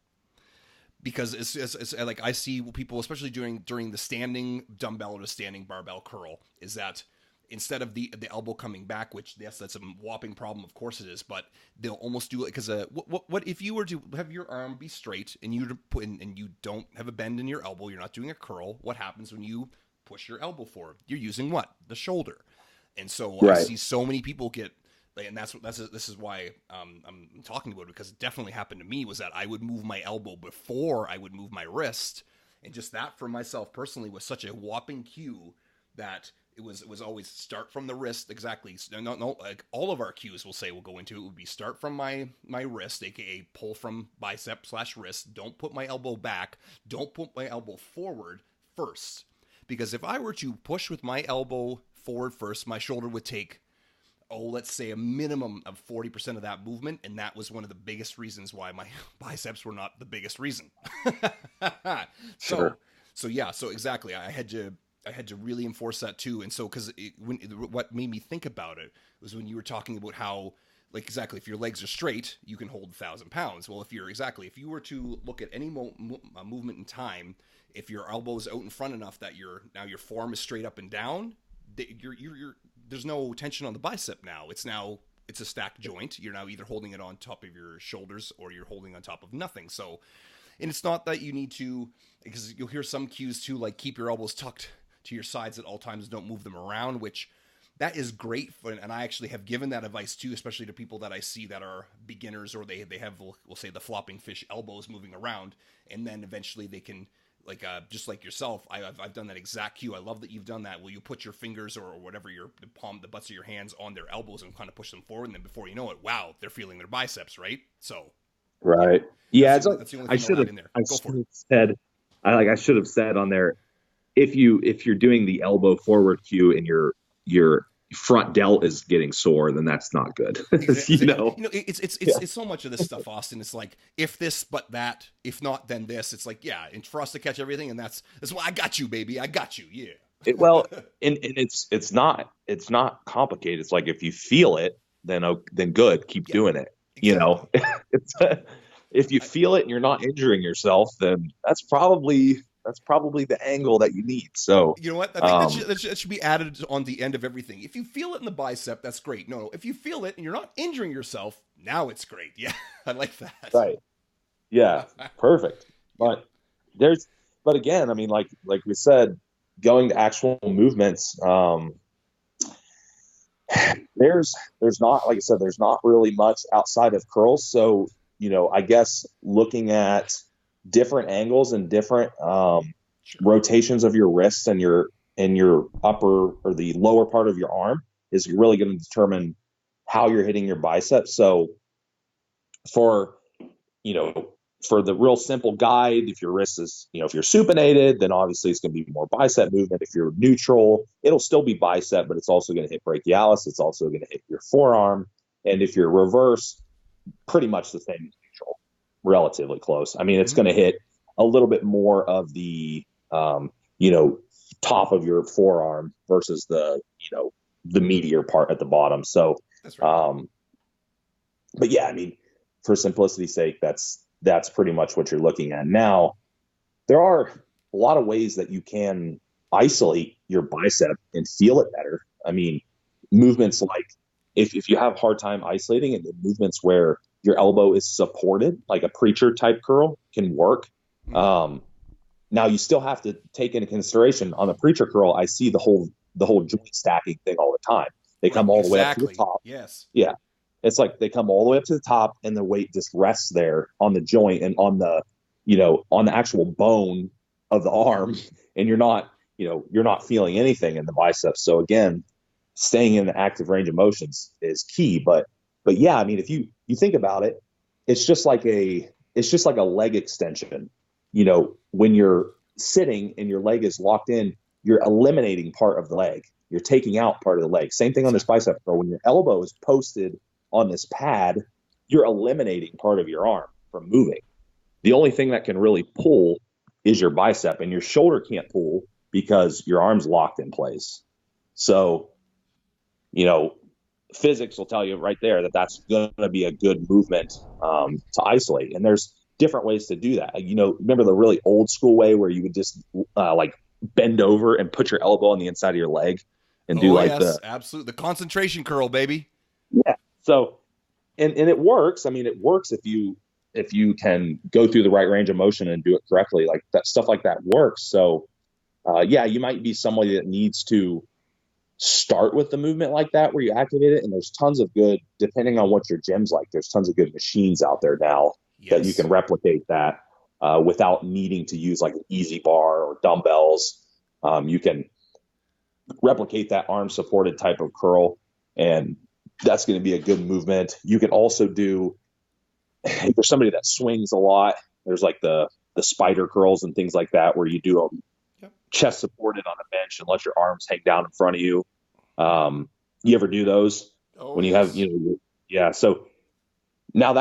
Because it's like I see people, especially during the standing dumbbell or the standing barbell curl, is that instead of the elbow coming back, which yes, that's a whopping problem, of course it is, but they'll almost do it because what if you were to have your arm be straight and you put in, and you don't have a bend in your elbow, you're not doing a curl. What happens when you push your elbow forward? You're using what? The shoulder. And so I Right. see so many people get, and this is why I'm talking about it, because it definitely happened to me, was that I would move my elbow before I would move my wrist, and just that for myself personally was such a whopping cue that it was always start from the wrist. Exactly. No, like all of our cues will say we'll go into it would be start from my wrist, aka pull from bicep / wrist. Don't put my elbow back. Don't put my elbow forward first, because if I were to push with my elbow forward first, my shoulder would take, let's say a minimum of 40% of that movement, and that was one of the biggest reasons why my biceps were not the biggest reason. so Sure. so exactly, I had to really enforce that too. And so because what made me think about it was when you were talking about how, like, exactly, if your legs are straight you can hold 1,000 pounds. Well, if you were to look at any movement in time, if your elbow is out in front enough that your form is straight up and down, you're there's no tension on the bicep now. It's a stacked joint. You're now either holding it on top of your shoulders or you're holding on top of nothing. So, and it's not that you need to, because you'll hear some cues too, like keep your elbows tucked to your sides at all times, don't move them around, which that is great for, and I actually have given that advice too, especially to people that I see that are beginners, or they have, we'll say, the flopping fish elbows moving around, and then eventually they can, like just like yourself, I've done that exact cue. I love that you've done that. Will you put your fingers or whatever, the butts of your hands on their elbows and kind of push them forward, and then before you know it, wow, they're feeling their biceps, right? So yeah, Right. Yeah. that's the only thing I'll add in there. I Go should for it. have said, I should have said on there, if you're doing the elbow forward cue and your front delt is getting sore, then that's not good. you Exactly. know. It's so much of this stuff, Austin. It's like if this, but that. If not, then this. It's like, yeah, and for us to catch everything, and that's why I got you, baby. I got you. Yeah. Well, and it's not complicated. It's like if you feel it, then good, keep Yeah. doing it. You Exactly. know, it's if you I, feel it and you're not injuring yourself, then that's probably the angle that you need. So, you know what? I think um, that should be added on the end of everything. If you feel it in the bicep, that's great. No, if you feel it and you're not injuring yourself, now it's great. Yeah, I like that. right, yeah, perfect. Yeah. But there's, but again, I mean, like we said, going to actual movements, there's not, like I said, there's not really much outside of curls. So, I guess looking at different angles and different Sure. rotations of your wrists and your upper or the lower part of your arm is really going to determine how you're hitting your biceps. So for, for the real simple guide, if your wrist is, if you're supinated, then obviously it's going to be more bicep movement. If you're neutral, it'll still be bicep, but it's also going to hit brachialis. It's also going to hit your forearm. And if you're reverse, pretty much the same as neutral, relatively close. I mean, it's going to hit a little bit more of the, top of your forearm versus the meatier part at the bottom. So, That's right. but yeah, I mean, for simplicity's sake, that's pretty much what you're looking at. Now, there are a lot of ways that you can isolate your bicep and feel it better. I mean, movements like if you have a hard time isolating it, the movements where your elbow is supported, like a preacher type curl, can work. Now you still have to take into consideration on the preacher curl. I see the whole joint stacking thing all the time. They come all the way up to the top. Yes. Yeah, it's like they come all the way up to the top, and the weight just rests there on the joint and on the actual bone of the arm, and you're not feeling anything in the biceps. So again, staying in the active range of motions is key. But yeah, I mean, if you think about it, it's just like a leg extension. When you're sitting and your leg is locked in, you're eliminating part of the leg. You're taking out part of the leg. Same thing on this bicep curl. When your elbow is posted on this pad, you're eliminating part of your arm from moving. The only thing that can really pull is your bicep, and your shoulder can't pull because your arm's locked in place. So, physics will tell you right there that that's going to be a good movement to isolate. And there's different ways to do that. Remember the really old school way where you would just like bend over and put your elbow on the inside of your leg and do absolutely, the concentration curl, baby. Yeah. So, and it works. I mean, it works if you can go through the right range of motion and do it correctly. Like that stuff like that works. So, yeah, you might be somebody that needs to start with the movement like that where you activate it. And there's tons of good, depending on what your gym's like, there's tons of good machines out there now that you can replicate that without needing to use like an easy bar or dumbbells. You can replicate that arm supported type of curl, and that's going to be a good movement. You can also do, if you're somebody that swings a lot, there's like the spider curls and things like that where you do them chest supported on a bench and let your arms hang down in front of you. You ever do those when you have, yeah. So now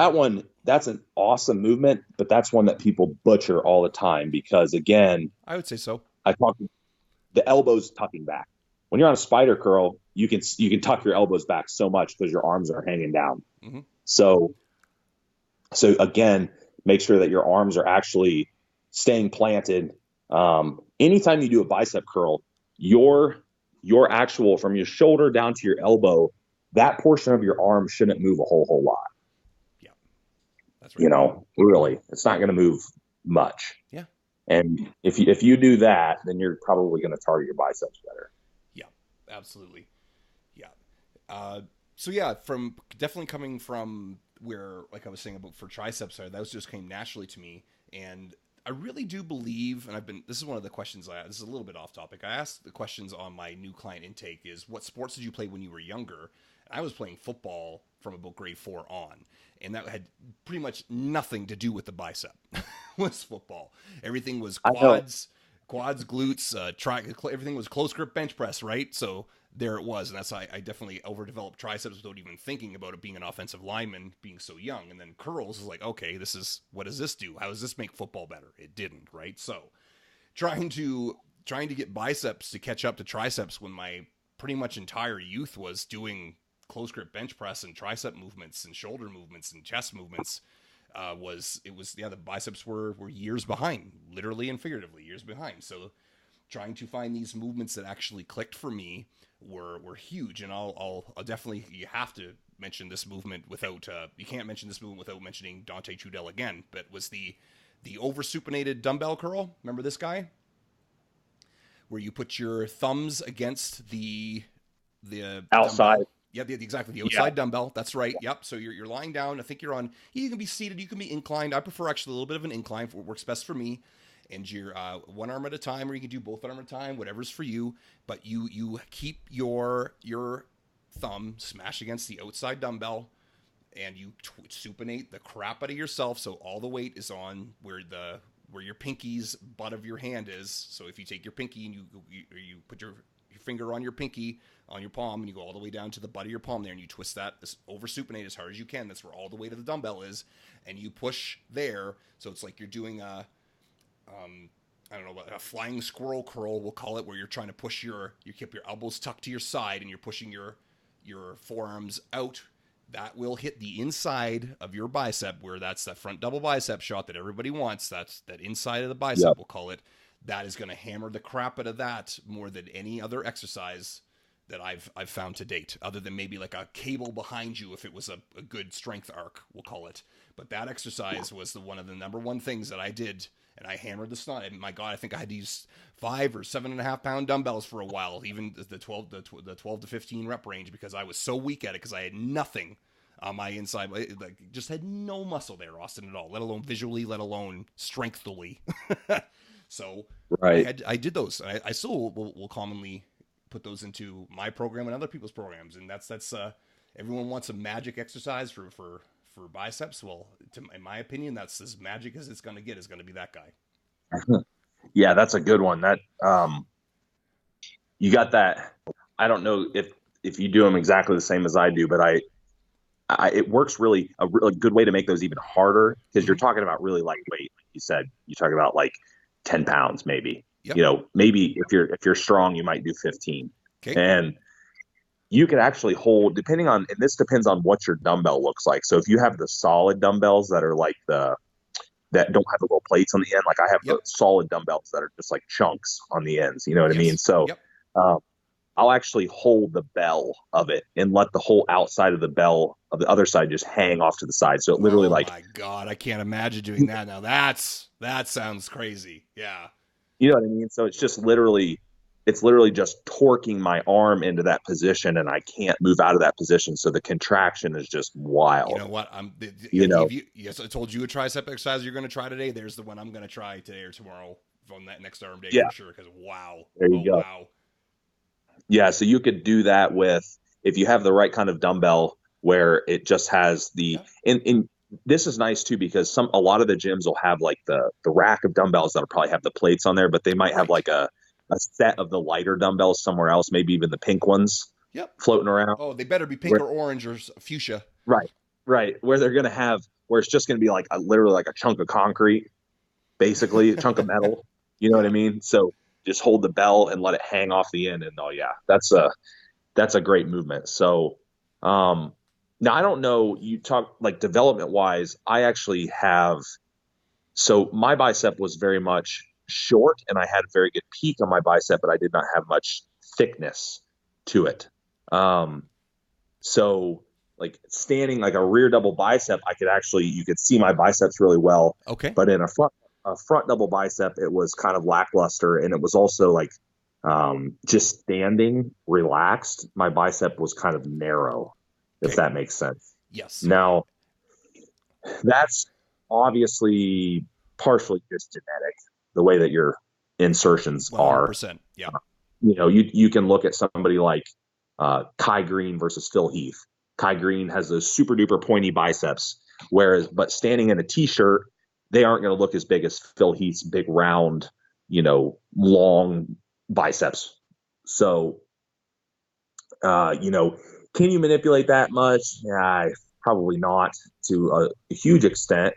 that's an awesome movement, but that's one that people butcher all the time because again, I would say so. The elbows tucking back. When you're on a spider curl, you can tuck your elbows back so much because your arms are hanging down. Mm-hmm. So again, make sure that your arms are actually staying planted. Anytime you do a bicep curl, your actual from your shoulder down to your elbow, that portion of your arm shouldn't move a whole lot. Yeah, that's right. Really, it's not going to move much. Yeah. And if you do that, then you're probably going to target your biceps better. Yeah, absolutely. Yeah. So yeah, from definitely coming from where, like I was saying about for triceps, those just came naturally to me, and I really do believe, and this is one of the questions this is a little bit off topic. I asked the questions on my new client intake is, what sports did you play when you were younger? And I was playing football from about grade 4 on, and that had pretty much nothing to do with the bicep. Was football. Everything was quads, glutes, everything was close grip bench press, right? So there it was, and that's why I definitely overdeveloped triceps without even thinking about it being an offensive lineman, being so young. And then curls is like, okay, what does this do? How does this make football better? It didn't, right? So trying to get biceps to catch up to triceps when my pretty much entire youth was doing close grip bench press and tricep movements and shoulder movements and chest movements, the biceps were years behind, literally and figuratively years behind. So trying to find these movements that actually clicked for me were huge. And I'll definitely, you have to mention this movement without you can't mention this movement without mentioning Dante Trudell again. But was the over supinated dumbbell curl? Remember this guy, where you put your thumbs against the outside. Dumbbell. Yeah, exactly. The outside dumbbell. That's right. Yep. So you're lying down. I think you're on. You can be seated. You can be inclined. I prefer actually a little bit of an incline. For what works best for me. And you're one arm at a time, or you can do both arm at a time, whatever's for you. But you keep your thumb smashed against the outside dumbbell, and you supinate the crap out of yourself. So all the weight is on where your pinky's butt of your hand is. So if you take your pinky and you put your finger on your pinky on your palm and you go all the way down to the butt of your palm there and you twist that over supinate as hard as you can. That's where all the weight of the dumbbell is, and you push there. So it's like you're doing a I don't know, a flying squirrel curl, we'll call it, where you're trying to push you keep your elbows tucked to your side and you're pushing your forearms out. That will hit the inside of your bicep, where that's that front double bicep shot that everybody wants. That's that inside of the bicep, yep. We'll call it. That is going to hammer the crap out of that more than any other exercise that I've found to date, other than maybe like a cable behind you if it was a good strength arc, we'll call it. But that exercise was one of the number one things that I did, and I hammered the snot. And my God, I think I had to use 5 or 7.5 pound dumbbells for a while, even the 12 to 15 rep range, because I was so weak at it because I had nothing on my inside, like just had no muscle there, Austin, at all, let alone visually, let alone strengthfully. So right. I did those. I still will commonly put those into my program and other people's programs, and that's everyone wants a magic exercise for biceps. Well, in my opinion, that's as magic as it's going to get. Is going to be that guy. Yeah, that's a good one. That you got that. I don't know if you do them exactly the same as I do, but it works really a really good way to make those even harder, because you're talking about really lightweight. Like you said, you talk about like 10 pounds, maybe. Yep. You know, maybe if you're strong, you might do 15. Okay. And you can actually hold, depending on, and this depends on what your dumbbell looks like. So if you have the solid dumbbells that are like that don't have the little plates on the end, like I have the solid dumbbells that are just like chunks on the ends, you know what I mean? So I'll actually hold the bell of it and let the whole outside of the bell of the other side just hang off to the side. So it literally my God, I can't imagine doing that. Now that sounds crazy. Yeah. You know what I mean? So it's literally just torquing my arm into that position, and I can't move out of that position. So the contraction is just wild. You know what? Yes, I told you a tricep exercise you're going to try today. There's the one I'm going to try today or tomorrow on that next arm day for sure. Because wow. There you go. Wow. Yeah. So you could do that if you have the right kind of dumbbell where it just has and this is nice too, because a lot of the gyms will have like the rack of dumbbells that'll probably have the plates on there, but they might have like a set of the lighter dumbbells somewhere else, maybe even the pink ones floating around. Oh, they better be pink or orange or fuchsia. Right. Where they're going to where it's just going to be like literally like a chunk of concrete, basically a chunk of metal. You know what I mean? So just hold the bell and let it hang off the end. And that's a great movement. So, now I don't know, you talk like development wise, I actually so my bicep was very much short and I had a very good peak on my bicep, but I did not have much thickness to it. So like standing like a rear double bicep, you could see my biceps really well. Okay. But in a front double bicep, it was kind of lackluster. And it was also like, just standing relaxed, my bicep was kind of narrow, if that makes sense. Yes. Now that's obviously partially just genetic, the way that your insertions 100%, are. Yeah. You can look at somebody like Kai Green versus Phil Heath. Kai Green has those super duper pointy biceps, but standing in a t-shirt, they aren't going to look as big as Phil Heath's big round, long biceps. So, can you manipulate that much? Yeah, probably not to a huge extent.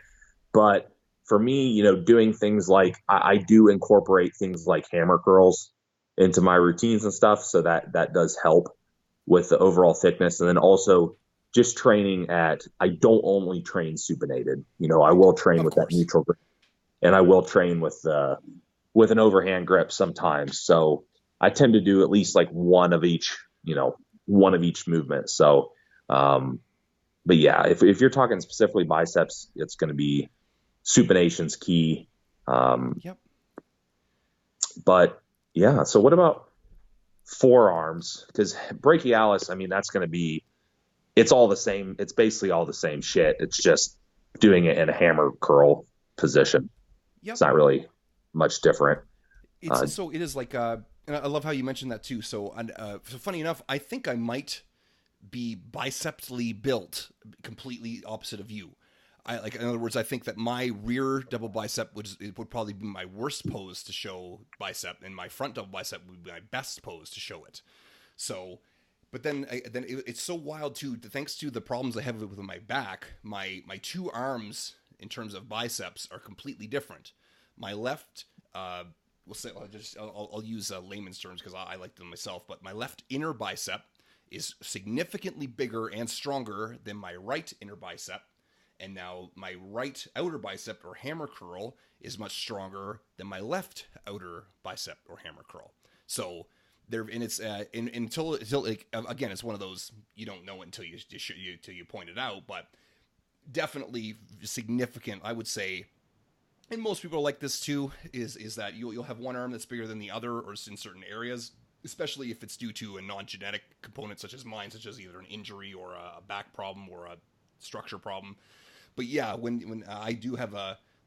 But for me, doing things like I do incorporate things like hammer curls into my routines and stuff. So that does help with the overall thickness. And then also just training I don't only train supinated. I will train with that neutral grip, and I will train with an overhand grip sometimes. So I tend to do at least like one of each movement. So, but yeah, if you're talking specifically biceps, it's going to be supination's key. But yeah, so what about forearms? Because brachialis, that's going to be, it's all the same. It's basically all the same shit. It's just doing it in a hammer curl position. Yep. It's not really much different. So it is like, and I love how you mentioned that too. So funny enough, I think I might be bicepsally built, completely opposite of you. In other words, I think that my rear double bicep would probably be my worst pose to show bicep, and my front double bicep would be my best pose to show it. So, but then it's so wild too. Thanks to the problems I have with my back, my two arms in terms of biceps are completely different. My left, we'll say, I'll use layman's terms because I like them myself. But my left inner bicep is significantly bigger and stronger than my right inner bicep. And now my right outer bicep or hammer curl is much stronger than my left outer bicep or hammer curl. So there, and it's until like, again, it's one of those you don't know it until you point it out, but definitely significant. I would say, and most people are like this too. Is that you'll have one arm that's bigger than the other, or in certain areas, especially if it's due to a non-genetic component such as mine, such as either an injury or a back problem or a structure problem. But yeah, when I do have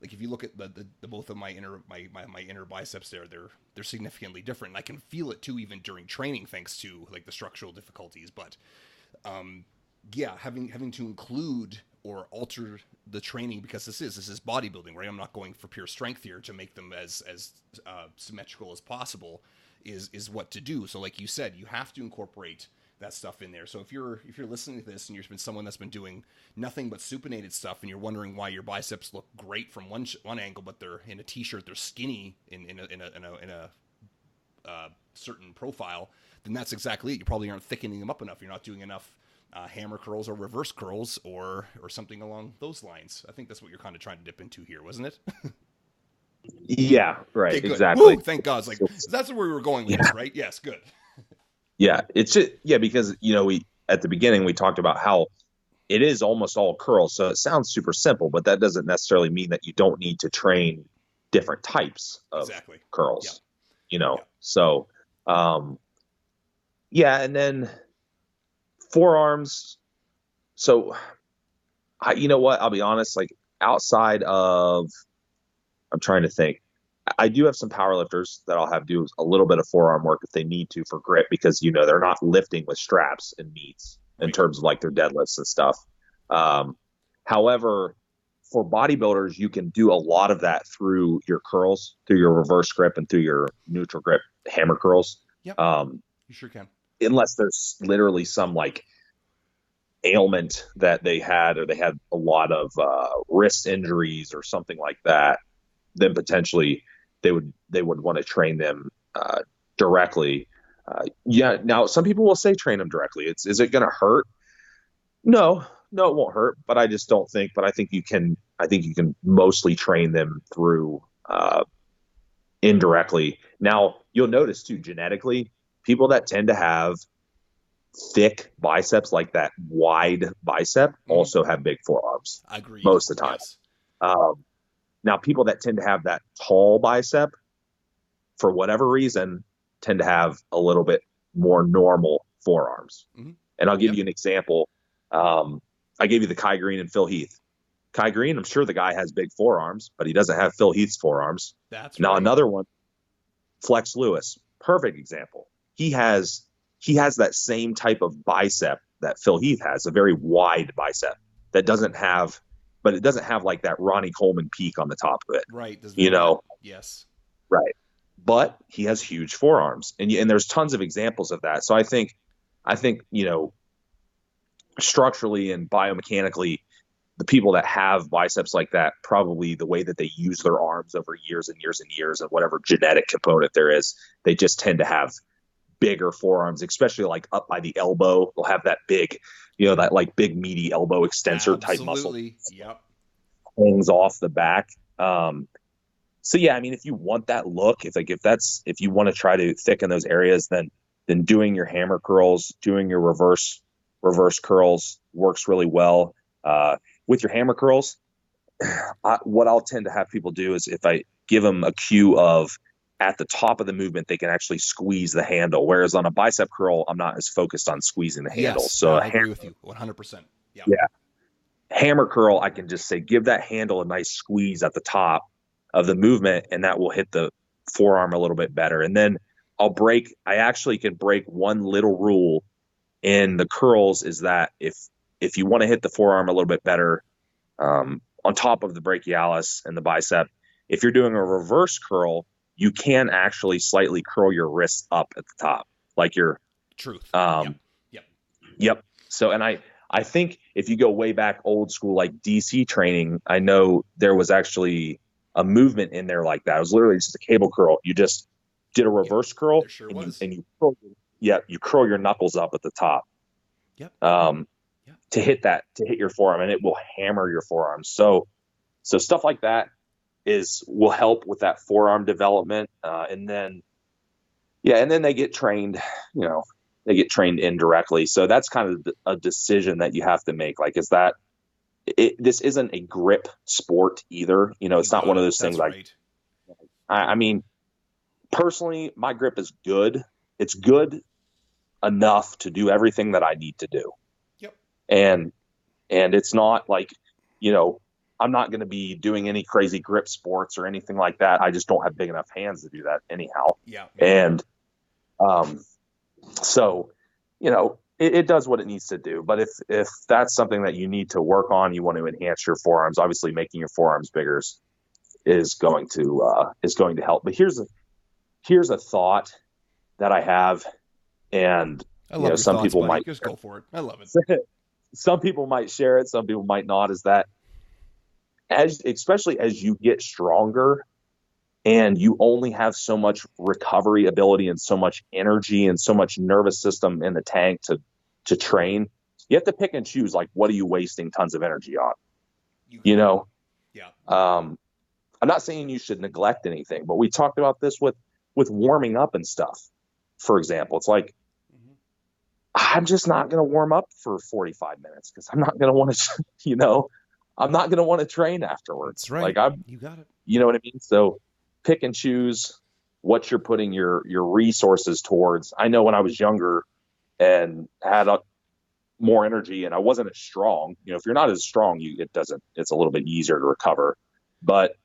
if you look at the both of my inner biceps they're significantly different. And I can feel it too, even during training, thanks to like the structural difficulties. But yeah, having to include or alter the training, because this is bodybuilding, right? I'm not going for pure strength here to make them as symmetrical as possible is what to do. So like you said, you have to incorporate that stuff in there. So if you're listening to this and you've been someone that's been doing nothing but supinated stuff, and you're wondering why your biceps look great from one angle, but they're in a t-shirt, they're skinny in a certain profile, then that's exactly it. You probably aren't thickening them up enough. You're not doing enough hammer curls or reverse curls or something along those lines. I think that's what you're kind of trying to dip into here, wasn't it? Yeah, right. Okay, Exactly. Woo, thank God. It's like, that's where we were going with this, right? Yes, good. Yeah, it's just, yeah, because we at the beginning we talked about how it is almost all curls, so it sounds super simple, but that doesn't necessarily mean that you don't need to train different types of Exactly. curls. Yeah. So yeah, and then forearms. So you know what? I'll be honest. Like outside of, I'm trying to think. I do have some power lifters that I'll have do a little bit of forearm work if they need to for grip, because they're not lifting with straps and meets in terms of like their deadlifts and stuff. However, for bodybuilders, you can do a lot of that through your curls, through your reverse grip, and through your neutral grip hammer curls. Yep. You sure can. Unless there's literally some like ailment that they had, or they had a lot of wrist injuries or something like that, then potentially they would want to train them directly. Yeah. Now, some people will say train them directly. Is it going to hurt? No, it won't hurt. But I just don't think. But I think you can. I think you can mostly train them through indirectly. Now, you'll notice too, genetically, people that tend to have thick biceps, like that wide bicep, also have big forearms. I agree. Most of the time. Yes. Now, people that tend to have that tall bicep, for whatever reason, tend to have a little bit more normal forearms. Mm-hmm. And I'll give you an example. I gave you the Kai Green and Phil Heath. Kai Green, I'm sure the guy has big forearms, but he doesn't have Phil Heath's forearms. That's now right. Another one, Flex Lewis, perfect example. He has that same type of bicep that Phil Heath has, a very wide bicep that doesn't have. But it doesn't have like that Ronnie Coleman peak on the top of it. Right. Yes. Right. But he has huge forearms, and there's tons of examples of that. So I think, structurally and biomechanically, the people that have biceps like that, probably the way that they use their arms over years and years and years, and whatever genetic component there is, they just tend to have bigger forearms, especially like up by the elbow. They'll have that big, that like big meaty elbow extensor type muscle. Yep. Hangs off the back. So yeah, I mean, if you want that look, if you want to try to thicken those areas, then doing your hammer curls, doing your reverse curls works really well. With your hammer curls, what I'll tend to have people do is, if I give them a cue of at the top of the movement, they can actually squeeze the handle. Whereas on a bicep curl, I'm not as focused on squeezing the handle. Yes, so I agree with you 100%. Yeah. Hammer curl, I can just say, give that handle a nice squeeze at the top of the movement, and that will hit the forearm a little bit better. And then I actually can break one little rule in the curls is that if you want to hit the forearm a little bit better, on top of the brachialis and the bicep, if you're doing a reverse curl, you can actually slightly curl your wrists up at the top, like your Truth. Yep. um, Yep. yep. So, and I think if you go way back old school, like DC training, I know there was actually a movement in there like that. It was literally just a cable curl. You just did a Yep. reverse curl There sure and was. you curl your knuckles up at the top. Yep. Um, Yep. to hit your forearm, and it will hammer your forearm. So stuff like that will help with that forearm development. And then they get trained, they get trained indirectly. So that's kind of a decision that you have to make. Like, this isn't a grip sport either. You It's not got one of it. those things That's like, right. I mean, personally, my grip is good. It's good enough to do everything that I need to do. Yep. And, and it's not like, you know, I'm not going to be doing any crazy grip sports or anything like that. I just don't have big enough hands to do that anyhow. Yeah. And, um, so, it does what it needs to do. But if that's something that you need to work on, you want to enhance your forearms. Obviously, making your forearms bigger is going to help. But here's a thought that I have, and I love your some thoughts, people buddy. might Just go for it. I love it. some people might share it, some people might not. Is that especially as you get stronger and you only have so much recovery ability and so much energy and so much nervous system in the tank to train, you have to pick and choose, like, what are you wasting tons of energy on? You You got it. know, Yeah. I'm not saying you should neglect anything, but we talked about this with warming up and stuff. For example, it's like, Mm-hmm. I'm just not going to warm up for 45 minutes because I'm not going to want to, I'm not going to want to train That's afterwards. right. Like, You got it. you know what I mean? So pick and choose what you're putting your resources towards. I know when I was younger and had more energy and I wasn't as strong, if you're not as strong, it's a little bit easier to recover. But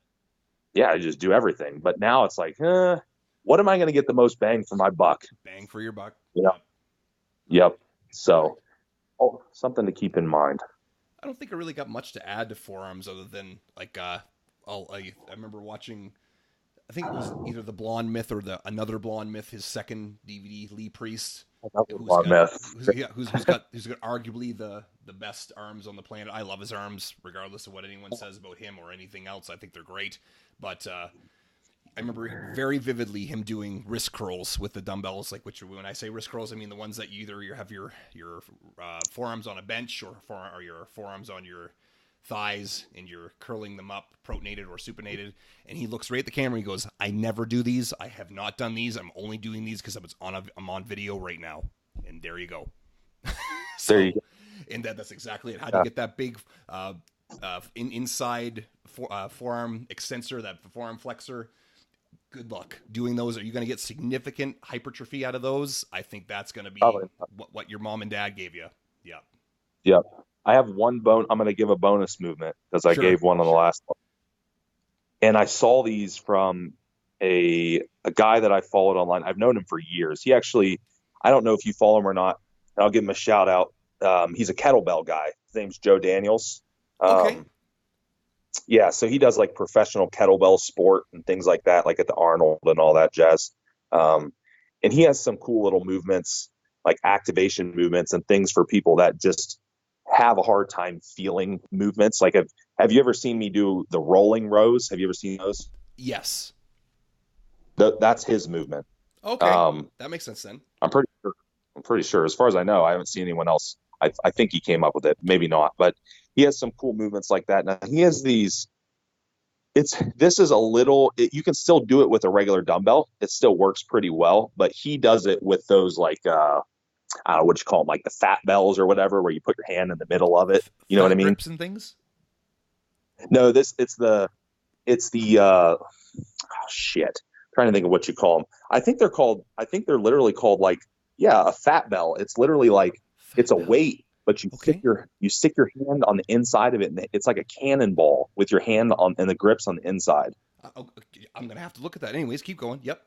yeah, I just do everything. But now it's like, what am I going to get the most bang for my buck? Bang for your buck. Yeah. Yep. Yep. So, Perfect. something to keep in mind. I don't think I really got much to add to forearms other than like I remember watching. I think it was either the Blonde Myth or the Another Blonde Myth, his second DVD, Lee Priest, who's Long got myth. who's got arguably the best arms on the planet. I love his arms, regardless of what anyone says about him or anything else. I think they're great. But I remember very vividly him doing wrist curls with the dumbbells. Like, which, when I say wrist curls, I mean the ones that you have your forearms on a bench or your forearms on your thighs and you're curling them up, protonated or supinated. And he looks right at the camera and he goes, "I never do these. I have not done these. I'm only doing these because I'm on video right now." And there you go. So, There you go. and that's exactly it. How do you get that big inside forearm extensor, that forearm flexor? Good luck doing those. Are you going to get significant hypertrophy out of those? I think that's going to be Probably. what your mom and dad gave you. Yeah. Yep. I have one I'm going to give a bonus movement because I gave one on the last one. And I saw these from a guy that I followed online. I've known him for years. He actually, I don't know if you follow him or not. I'll give him a shout out. He's a kettlebell guy. His name's Joe Daniels. Okay. Yeah, so he does like professional kettlebell sport and things like that, like at the Arnold and all that jazz. And he has some cool little movements, like activation movements and things for people that just have a hard time feeling movements. Like, have you ever seen me do the rolling rows? Have you ever seen those? Yes. That's his movement. Okay. That makes sense then. I'm pretty sure. I'm pretty sure. As far as I know, I haven't seen anyone else. I think he came up with it. Maybe not, but he has some cool movements like that. Now he has these. This is a little. You can still do it with a regular dumbbell. It still works pretty well, but he does it with those like I don't know what you call them, like the fat bells or whatever, where you put your hand in the middle of it. You know what I Fat mean? grips and things. No, it's the oh shit. I'm trying to think of what you call them. I think they're literally called like, yeah, a fat bell. It's literally like it's a weight, but Okay. you stick your hand on the inside of it, and it's like a cannonball with your hand on and the grips on the inside. I'm gonna have to look at that. Anyways, keep going. Yep.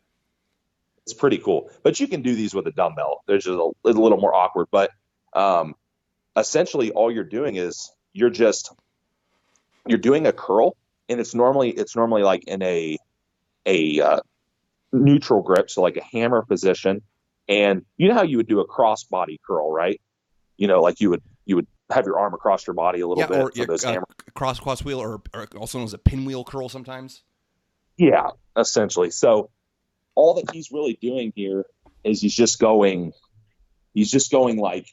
It's pretty cool. But you can do these with a dumbbell. They're just a little more awkward. But Um, Essentially, all you're doing is you're doing a curl, and it's normally like in a neutral grip, so like a hammer position. And you know how you would do a cross body curl, right? Like you would have your arm across your body a little Yeah, bit or for yeah, those hammer. cross wheel, or also known as a pinwheel curl sometimes. Yeah, essentially. So all that he's really doing here is he's just going like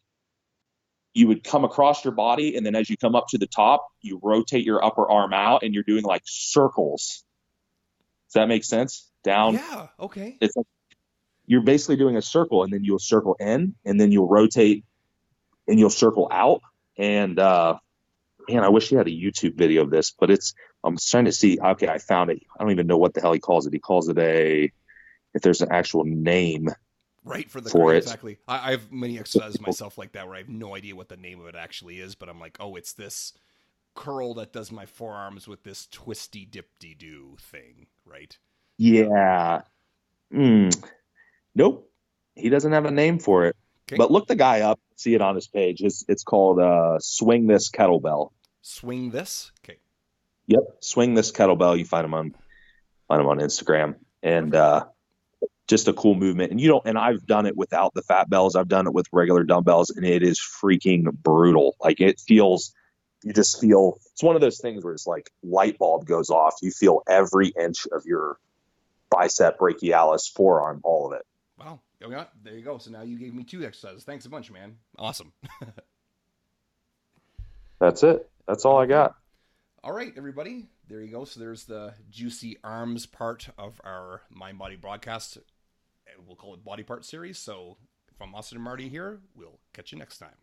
you would come across your body, and then as you come up to the top, you rotate your upper arm out, and you're doing like circles. Does that make sense? Down. Yeah. Okay. It's like you're basically doing a circle, and then you'll circle in, and then you'll rotate, and you'll circle out. And man, I wish he had a YouTube video of this, but I'm trying to see. Okay, I found it. I don't even know what the hell he calls it. He calls it if there's an actual name Right for the for right, it. exactly. I have many exercises myself like that where I have no idea what the name of it actually is, but I'm like, oh, it's this curl that does my forearms with this twisty dipty do thing, right? Yeah. Yeah. Mm, nope. He doesn't have a name for it. Okay. But look the guy up, see it on his page. It's called Swing This Kettlebell. Swing this. Okay. Yep, Swing This Kettlebell. You find him on Instagram, and Perfect. just a cool movement. And you don't. And I've done it without the fat bells. I've done it with regular dumbbells, and it is freaking brutal. Like you just feel. It's one of those things where it's like light bulb goes off. You feel every inch of your bicep, brachialis, forearm, all of it. Wow. Oh, yeah, there you go. So now you gave me two exercises. Thanks a bunch, man. Awesome. That's it. That's all I Okay. got. All right, everybody. There you go. So there's the juicy arms part of our Mind Body broadcast. We'll call it Body Part Series. So from Austin and Marty here, we'll catch you next time.